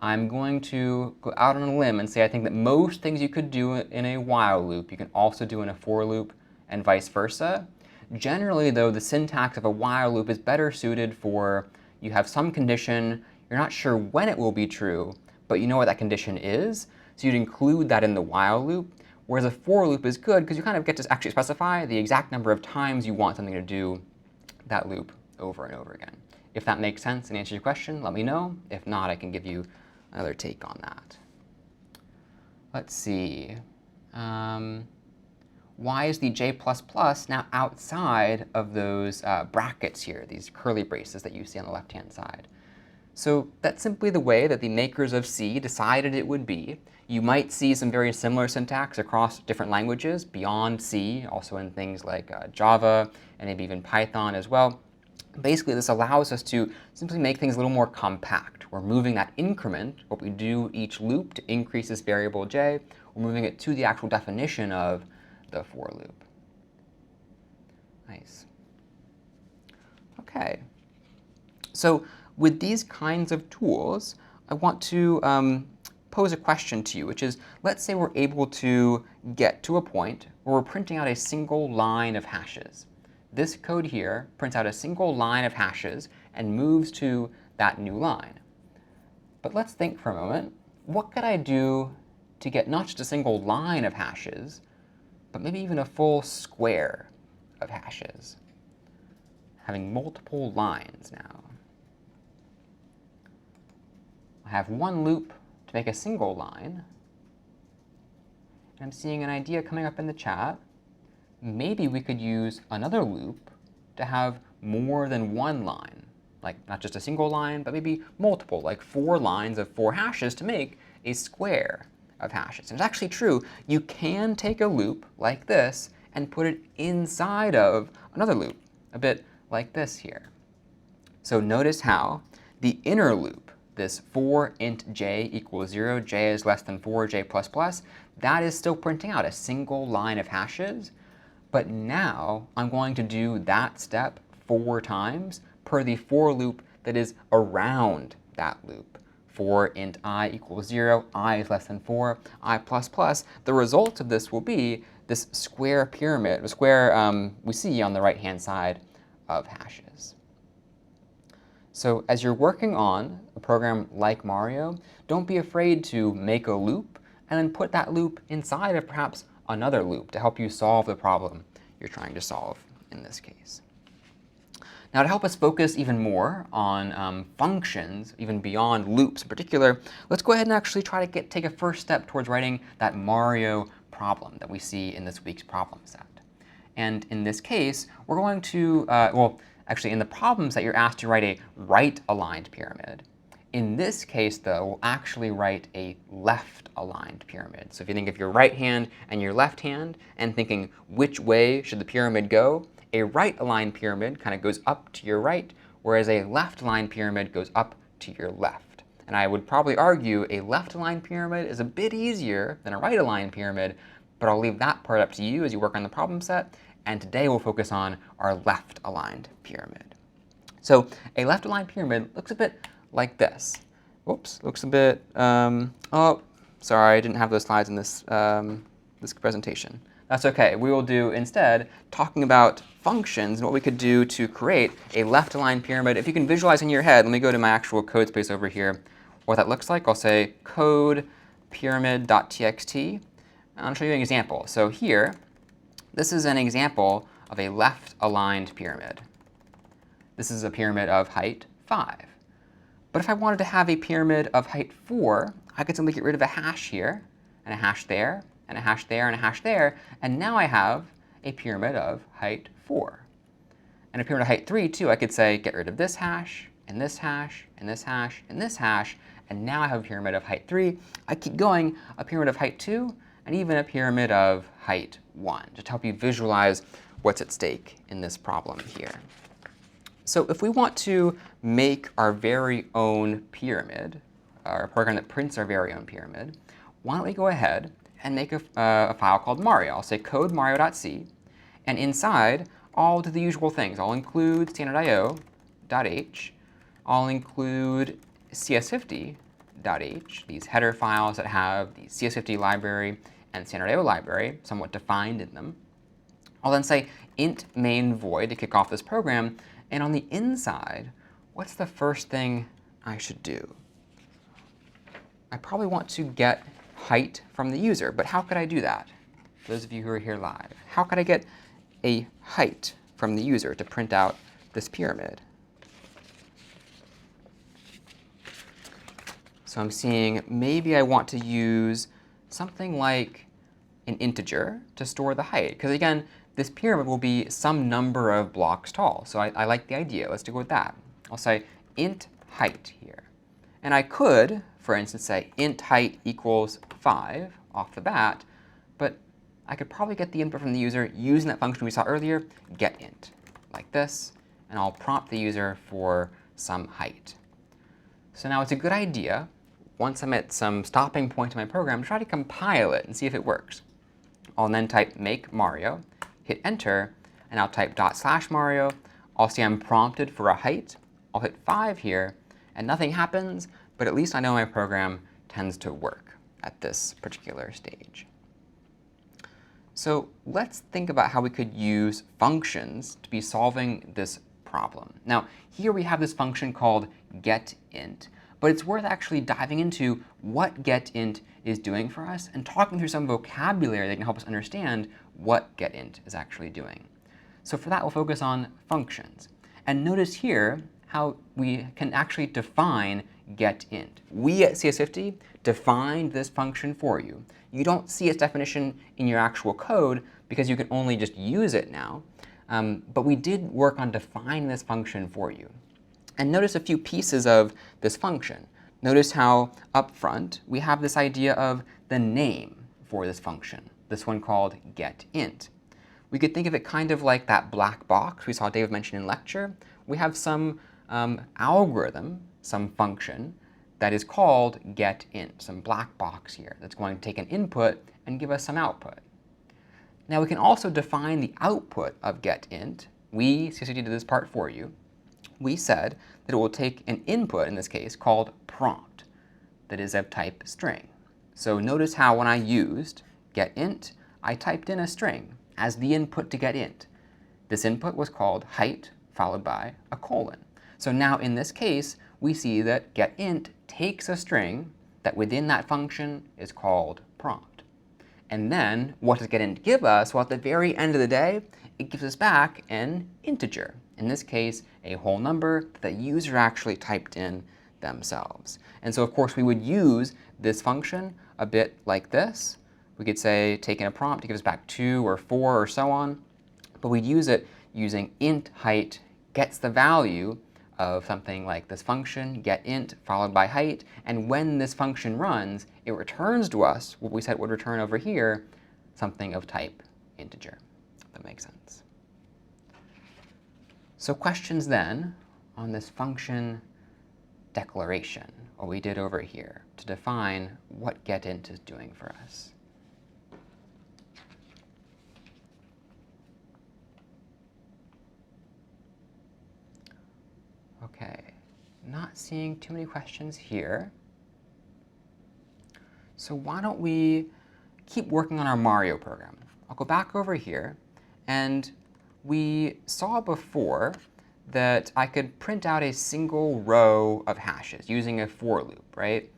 I'm going to go out on a limb and say I think that most things you could do in a while loop, you can also do in a for loop and vice versa. Generally, though, the syntax of a while loop is better suited for you have some condition, you're not sure when it will be true, but you know what that condition is, so you'd include that in the while loop. Whereas a for loop is good because you kind of get to actually specify the exact number of times you want something to do that loop over and over again. If that makes sense and answers your question, let me know. If not, I can give you another take on that. Let's see. Why is the j++ now outside of those brackets here, these curly braces that you see on the left-hand side? So that's simply the way that the makers of C decided it would be. You might see some very similar syntax across different languages beyond C, also in things like Java and maybe even Python as well. Basically, this allows us to simply make things a little more compact. We're moving that increment, what we do each loop to increase this variable j, we're moving it to the actual definition of the for loop. Nice. OK. So with these kinds of tools, I want to pose a question to you, which is, let's say we're able to get to a point where we're printing out a single line of hashes. This code here prints out a single line of hashes and moves to that new line. But let's think for a moment. What could I do to get not just a single line of hashes, but maybe even a full square of hashes? Having multiple lines now. I have one loop to make a single line. And I'm seeing an idea coming up in the chat. Maybe we could use another loop to have more than one line, like not just a single line, but maybe multiple, like 4 lines of 4 hashes to make a square of hashes. And it's actually true. You can take a loop like this and put it inside of another loop, a bit like this here. So notice how the inner loop, this for int j equals 0, j is less than 4, j++, that is still printing out a single line of hashes. But now I'm going to do that step 4 times per the for loop that is around that loop. For int I equals 0, I is less than 4, I++. The result of this will be this square pyramid, the square we see on the right-hand side of hashes. So as you're working on a program like Mario, don't be afraid to make a loop and then put that loop inside of perhaps another loop to help you solve the problem you're trying to solve in this case. Now, to help us focus even more on functions, even beyond loops in particular, let's go ahead and actually try to take a first step towards writing that Mario problem that we see in this week's problem set. And in this case, we're going to, well, actually, in the problem set, you're asked to write a right-aligned pyramid. In this case, though, we'll actually write a left-aligned pyramid. So if you think of your right hand and your left hand and thinking which way should the pyramid go, a right-aligned pyramid kind of goes up to your right, whereas a left-aligned pyramid goes up to your left. And I would probably argue a left-aligned pyramid is a bit easier than a right-aligned pyramid, but I'll leave that part up to you as you work on the problem set. And today we'll focus on our left-aligned pyramid. So a left-aligned pyramid looks a bit like this. Whoops, looks a bit, oh, sorry, I didn't have those slides in this, this presentation. That's OK. We will do instead talking about functions and what we could do to create a left-aligned pyramid. If you can visualize in your head, let me go to my actual code space over here. What that looks like, I'll say code pyramid.txt. And I'll show you an example. So here, this is an example of a left-aligned pyramid. This is a pyramid of height 5. But if I wanted to have a pyramid of height 4, I could simply get rid of a hash here, and a hash there, and a hash there, and a hash there. And now I have a pyramid of height 4. And a pyramid of height 3, too, I could say get rid of this hash, and this hash, and this hash, and this hash. And now I have a pyramid of height 3. I keep going, a pyramid of height 2, and even a pyramid of height 1, just to help you visualize what's at stake in this problem here. So if we want to make our very own pyramid, or a program that prints our very own pyramid, why don't we go ahead and make a file called Mario. I'll say code mario.c. And inside, I'll do the usual things. I'll include standardio.h. I'll include cs50.h, these header files that have the cs50 library and standardio library somewhat defined in them. I'll then say int main void to kick off this program. And on the inside, what's the first thing I should do? I probably want to get height from the user, but how could I do that? Those of you who are here live, how could I get a height from the user to print out this pyramid? So I'm seeing maybe I want to use something like an integer to store the height, because again, this pyramid will be some number of blocks tall. So I like the idea. Let's go with that. I'll say int height here. And I could, for instance, say int height equals 5 off the bat. But I could probably get the input from the user using that function we saw earlier, getInt, like this. And I'll prompt the user for some height. So now it's a good idea, once I'm at some stopping point in my program, to try to compile it and see if it works. I'll then type make Mario, hit enter, and I'll type /Mario. I'll see I'm prompted for a height. I'll hit 5 here, and nothing happens, but at least I know my program tends to work at this particular stage. So let's think about how we could use functions to be solving this problem. Now, here we have this function called getInt, but it's worth actually diving into what getInt is doing for us and talking through some vocabulary that can help us understand what getInt is actually doing. So for that, we'll focus on functions. And notice here how we can actually define getInt. We at CS50 defined this function for you. You don't see its definition in your actual code because you can only just use it now. But we did work on defining this function for you. And notice a few pieces of this function. Notice how up front we have this idea of the name for this function, this one called getInt. We could think of it kind of like that black box we saw David mention in lecture. We have some algorithm, some function, that is called getInt, some black box here that's going to take an input and give us some output. Now we can also define the output of getInt. We, CSVT, did this part for you. We said that it will take an input, in this case, called prompt, that is of type string. So notice how when I used getInt, I typed in a string as the input to getInt. This input was called height, followed by a colon. So now in this case, we see that getInt takes a string that within that function is called prompt. And then what does getInt give us? Well, at the very end of the day, it gives us back an integer, In this case, a whole number that the user actually typed in themselves. And so of course we would use this function a bit like this. We could say take in a prompt to give us back 2 or 4 or so on. But we'd use it using int height gets the value of something like this function, getInt followed by height. And when this function runs, it returns to us what we said it would return over here, something of type integer. That makes sense. So questions then on this function declaration, what we did over here, to define what getInt is doing for us. OK, not seeing too many questions here. So why don't we keep working on our Mario program? I'll go back over here. And we saw before that I could print out a single row of hashes using a for loop, right?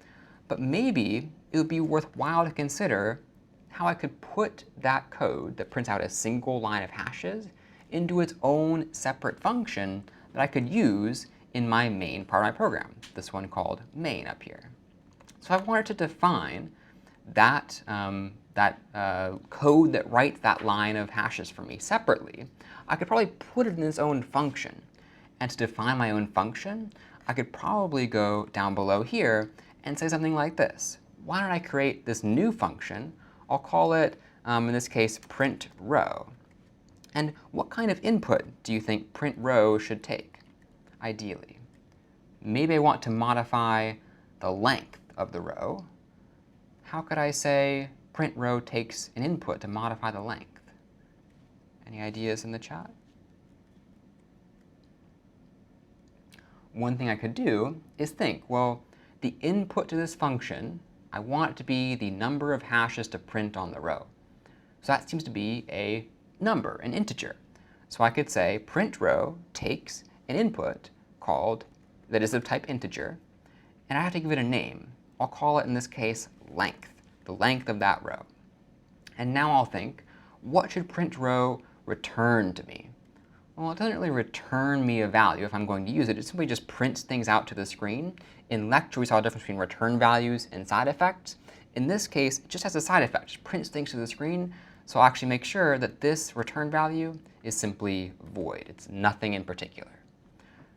But maybe it would be worthwhile to consider how I could put that code that prints out a single line of hashes into its own separate function that I could use in my main part of my program, this one called main up here. So I wanted to define that, code that writes that line of hashes for me separately. I could probably put it in its own function. And to define my own function, I could probably go down below here and say something like this. Why don't I create this new function? I'll call it, in this case, print row. And what kind of input do you think print row should take, ideally? Maybe I want to modify the length of the row. How could I say print row takes an input to modify the length? Any ideas in the chat? One thing I could do is think, well, the input to this function, I want it to be the number of hashes to print on the row. So that seems to be a number, an integer. So I could say print row takes an input called, that is of type integer, and I have to give it a name. I'll call it, in this case, length, the length of that row. And now I'll think, what should print row return to me? Well, it doesn't really return me a value if I'm going to use it. It simply just prints things out to the screen. In lecture, we saw a difference between return values and side effects. In this case, it just has a side effect, just prints things to the screen. So I'll actually make sure that this return value is simply void. It's nothing in particular.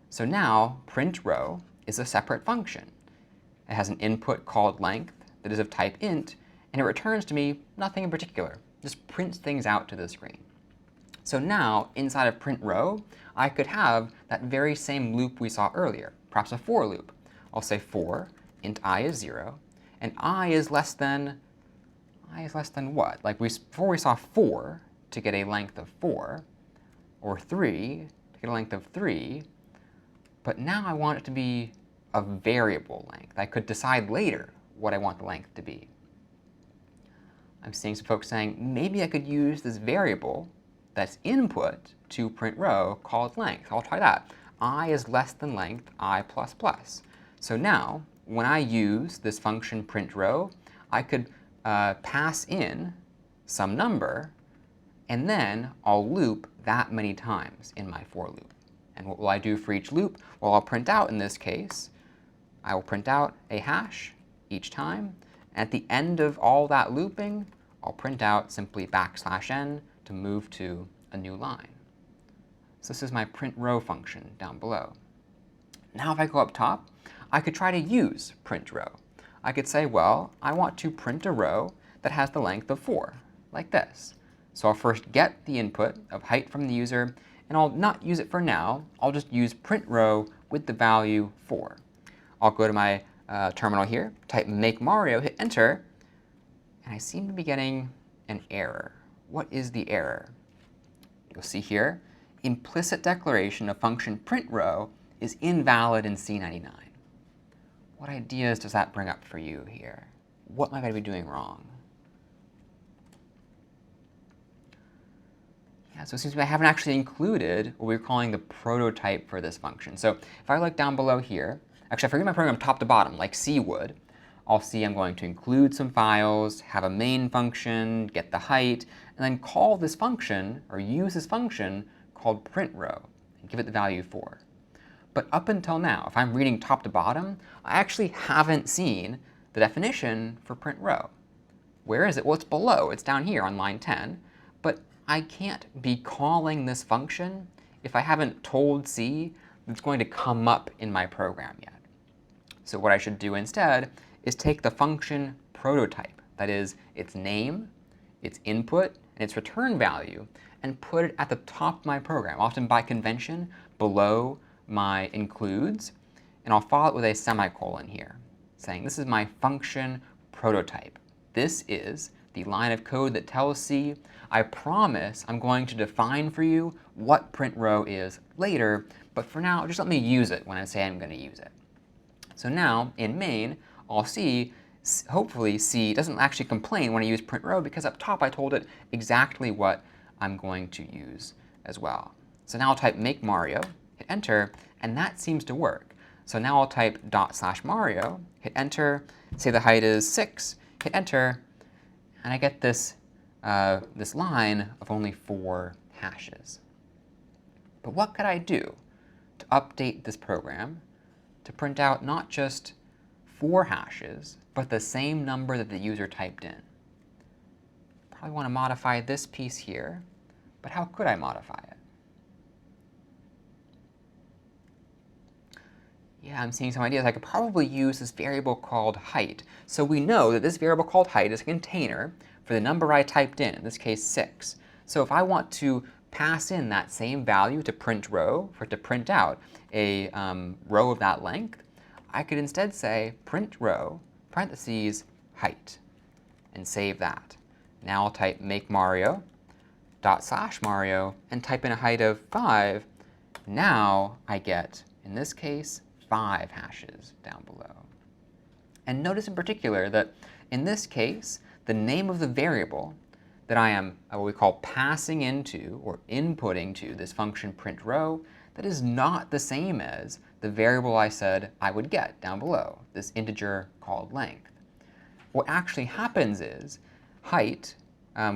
So now print row is a separate function. It has an input called length that is of type int, and it returns to me nothing in particular. Just prints things out to the screen. So now, inside of print row, I could have that very same loop we saw earlier, perhaps a for loop. I'll say for int I is 0, and I is less than what? Like before we saw 4 to get a length of 4, or 3 to get a length of 3, but now I want it to be a variable length. I could decide later what I want the length to be. I'm seeing some folks saying, maybe I could use this variable that's input to print row called length. I'll try that. I is less than length I plus plus. So now, when I use this function print row, I could pass in some number, and then I'll loop that many times in my for loop. And what will I do for each loop? Well, I'll print out, in this case, I will print out a hash each time. At the end of all that looping, I'll print out simply \n to move to a new line. So this is my print row function down below. Now if I go up top, I could try to use print row. I could say, well, I want to print a row that has the length of 4, like this. So I'll first get the input of height from the user, and I'll not use it for now. I'll just use print row with the value 4. I'll go to my terminal here, type make Mario, hit enter, and I seem to be getting an error. What is the error? You'll see here, implicit declaration of function print row is invalid in C99. What ideas does that bring up for you here? What might I be doing wrong? Yeah, so it seems to me I haven't actually included what we're calling the prototype for this function. So if I look down below here, actually if I read my program top to bottom, like C would, I'll see I'm going to include some files, have a main function, get the height, and then call this function, or use this function called print row. and give it the value 4. But up until now, if I'm reading top to bottom, I actually haven't seen the definition for print row. Where is it? Well, it's below. It's down here on line 10. But I can't be calling this function if I haven't told C that it's going to come up in my program yet. So what I should do instead is take the function prototype, that is, its name, its input, and its return value, and put it at the top of my program, often by convention, below my includes. And I'll follow it with a semicolon here, saying this is my function prototype. This is the line of code that tells C, I promise I'm going to define for you what print row is later, but for now, just let me use it when I say I'm going to use it. So now, in main, I'll see, hopefully, C doesn't actually complain when I use print row, because up top I told it exactly what I'm going to use as well. So now I'll type make Mario, hit enter, and that seems to work. So now I'll type ./Mario, hit enter, say the height is 6, hit enter, and I get this, this line of only 4 hashes. But what could I do to update this program to print out not just 4 hashes, but the same number that the user typed in? Probably want to modify this piece here, but how could I modify it? Yeah, I'm seeing some ideas. I could probably use this variable called height. So we know that this variable called height is a container for the number I typed in this case 6. So if I want to pass in that same value to print row, for it to print out a row of that length, I could instead say print row, parentheses, height, and save that. Now I'll type make Mario, ./Mario, and type in a height of 5. Now I get, in this case, 5 hashes down below. And notice in particular that in this case, the name of the variable that I am what we call passing into or inputting to this function print row, that is not the same as the variable I said I would get down below, this integer called length. What actually happens is height,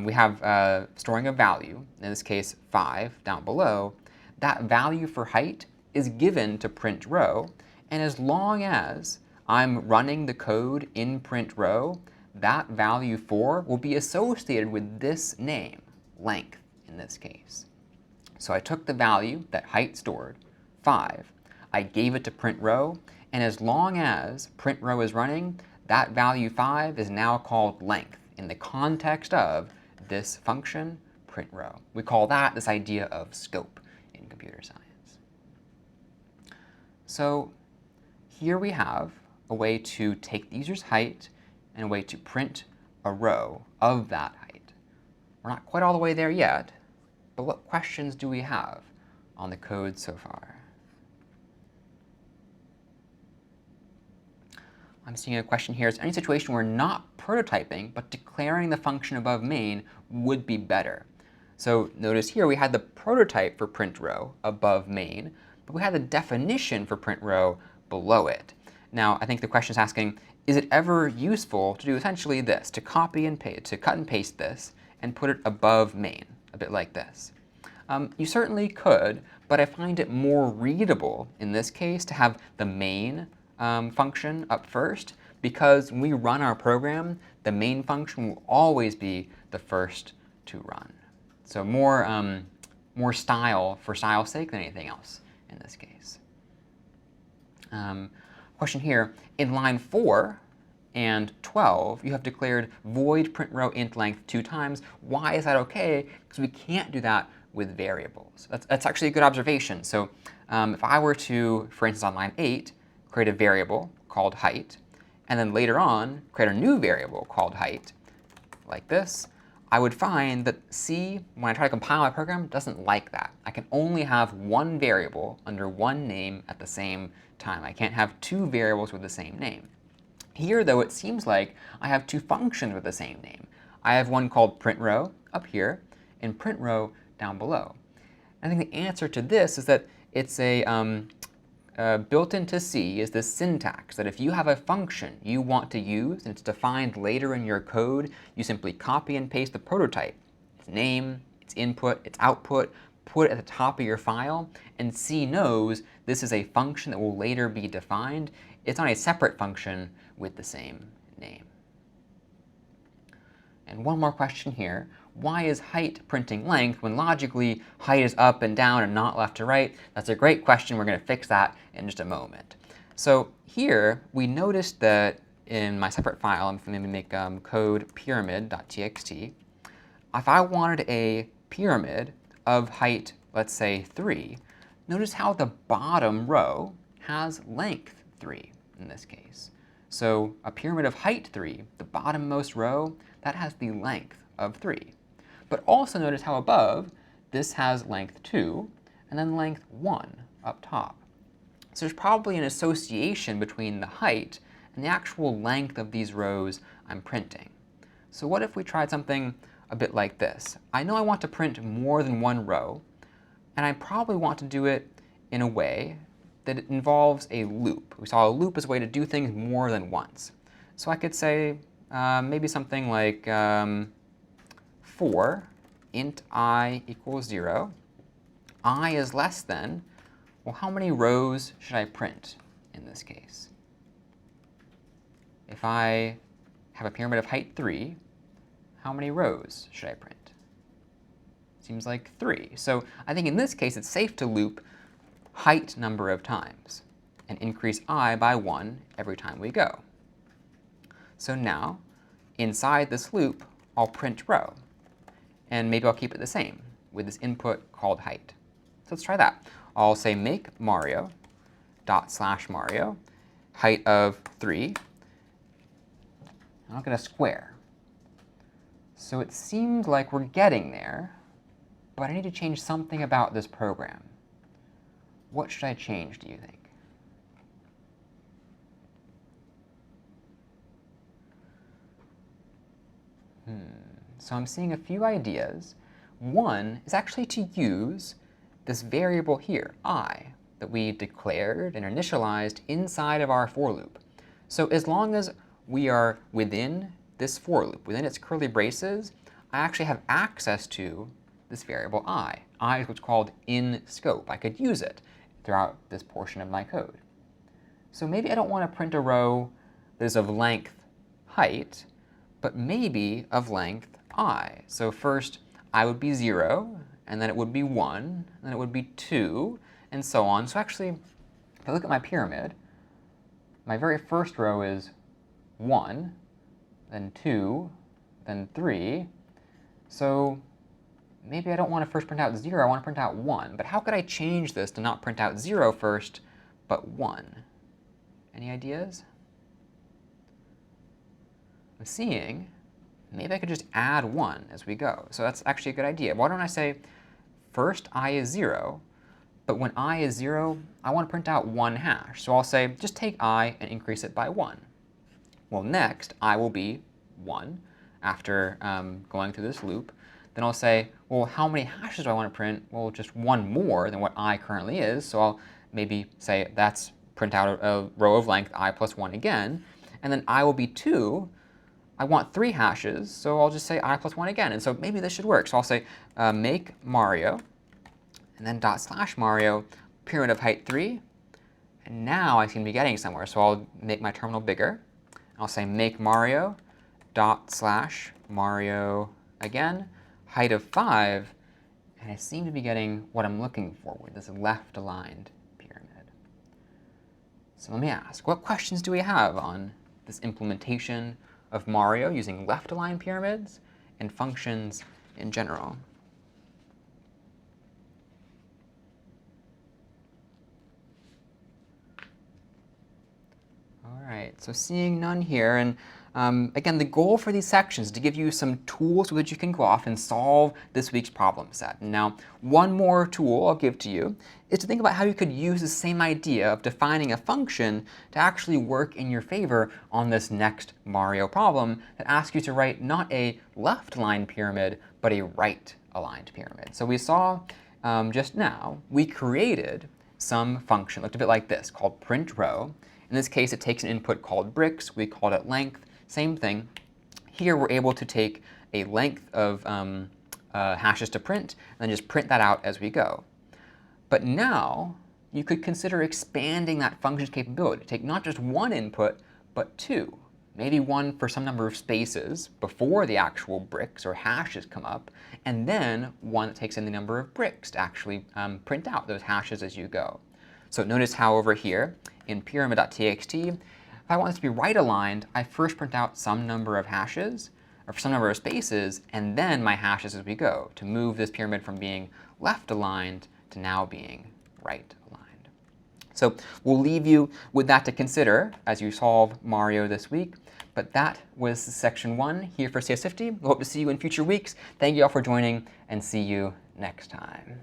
we have storing a value, in this case 5 down below. That value for height is given to print row, and as long as I'm running the code in print row, that value 4 will be associated with this name, length in this case. So I took the value that height stored, 5, I gave it to print row, and as long as print row is running, that value 5 is now called length in the context of this function, print row. We call that this idea of scope in computer science. So here we have a way to take the user's height and a way to print a row of that height. We're not quite all the way there yet, but what questions do we have on the code so far? I'm seeing a question here. Is there any situation where not prototyping, but declaring the function above main would be better? So notice here we had the prototype for print row above main, but we had the definition for print row below it. Now, I think the question is asking, is it ever useful to do essentially this, to copy and paste, to cut and paste this, and put it above main, a bit like this? You certainly could, but I find it more readable in this case to have the main function up first, because when we run our program, the main function will always be the first to run. So more style for style's sake than anything else in this case. Question here, in line 4 and 12, you have declared void print row int length 2 times. Why is that OK? Because we can't do that with variables. That's actually a good observation. So if I were to, for instance, on line 8, create a variable called height, and then later on create a new variable called height, like this, I would find that C, when I try to compile my program, doesn't like that. I can only have one variable under one name at the same time. I can't have 2 variables with the same name. Here, though, it seems like I have 2 functions with the same name. I have one called print row up here and print row down below. I think the answer to this is that it's a built into C is this syntax that if you have a function you want to use and it's defined later in your code, you simply copy and paste the prototype, its name, its input, its output, put it at the top of your file, and C knows this is a function that will later be defined. It's not a separate function with the same name. And one more question here. Why is height printing length when logically height is up and down and not left to right? That's a great question. We're going to fix that in just a moment. So here we noticed that in my separate file, I'm going to make code pyramid.txt. If I wanted a pyramid of height, let's say 3, notice how the bottom row has length 3 in this case. So a pyramid of height 3, the bottommost row, that has the length of 3. But also notice how above, this has length 2, and then length 1 up top. So there's probably an association between the height and the actual length of these rows I'm printing. So what if we tried something a bit like this? I know I want to print more than one row, and I probably want to do it in a way that involves a loop. We saw a loop as a way to do things more than once. So I could say maybe something like for int I equals 0, I is less than, well, how many rows should I print in this case? If I have a pyramid of height 3, how many rows should I print? Seems like 3. So I think in this case, it's safe to loop height number of times and increase I by 1 every time we go. So now, inside this loop, I'll print row. And maybe I'll keep it the same with this input called height. So let's try that. I'll say make Mario dot slash Mario, height of 3. I'm not going to square. So it seems like we're getting there, but I need to change something about this program. What should I change, do you think? So I'm seeing a few ideas. One is actually to use this variable here, I, that we declared and initialized inside of our for loop. So as long as we are within this for loop, within its curly braces, I actually have access to this variable I. I is what's called in scope. I could use it throughout this portion of my code. So maybe I don't want to print a row that is of length height, but maybe of length I. So first, I would be 0, and then it would be 1, and then it would be 2, and so on. So actually, if I look at my pyramid, my very first row is 1, then 2, then 3. So maybe I don't want to first print out 0, I want to print out 1. But how could I change this to not print out 0 first, but 1? Any ideas? I'm seeing maybe I could just add 1 as we go. So that's actually a good idea. Why don't I say first I is 0, but when I is 0, I want to print out 1 hash. So I'll say just take I and increase it by 1. Well, next I will be 1 after going through this loop. Then I'll say, well, how many hashes do I want to print? Well, just 1 more than what I currently is. So I'll maybe say that's print out a row of length I plus 1 again. And then I will be 2. I want 3 hashes, so I'll just say I plus 1 again. And so maybe this should work. So I'll say make Mario, and then dot slash Mario, pyramid of height 3. And now I seem to be getting somewhere. So I'll make my terminal bigger. I'll say make Mario dot slash Mario again, height of 5. And I seem to be getting what I'm looking for with this left-aligned pyramid. So let me ask, what questions do we have on this implementation of Mario using left-aligned pyramids and functions in general? All right, so seeing none here, and again, the goal for these sections is to give you some tools with which you can go off and solve this week's problem set. Now, one more tool I'll give to you is to think about how you could use the same idea of defining a function to actually work in your favor on this next Mario problem that asks you to write not a left-aligned pyramid, but a right-aligned pyramid. So we saw just now, we created some function, looked a bit like this, called print row. In this case, it takes an input called bricks. We called it length. Same thing. Here, we're able to take a length of hashes to print, and then just print that out as we go. But now you could consider expanding that function's capability. Take not just one input, but two. Maybe one for some number of spaces before the actual bricks or hashes come up, and then one that takes in the number of bricks to actually print out those hashes as you go. So notice how over here in pyramid.txt, if I want this to be right aligned, I first print out some number of hashes, or some number of spaces, and then my hashes as we go, to move this pyramid from being left aligned to now being right aligned. So we'll leave you with that to consider as you solve Mario this week. But that was section 1 here for CS50. We hope to see you in future weeks. Thank you all for joining, and see you next time.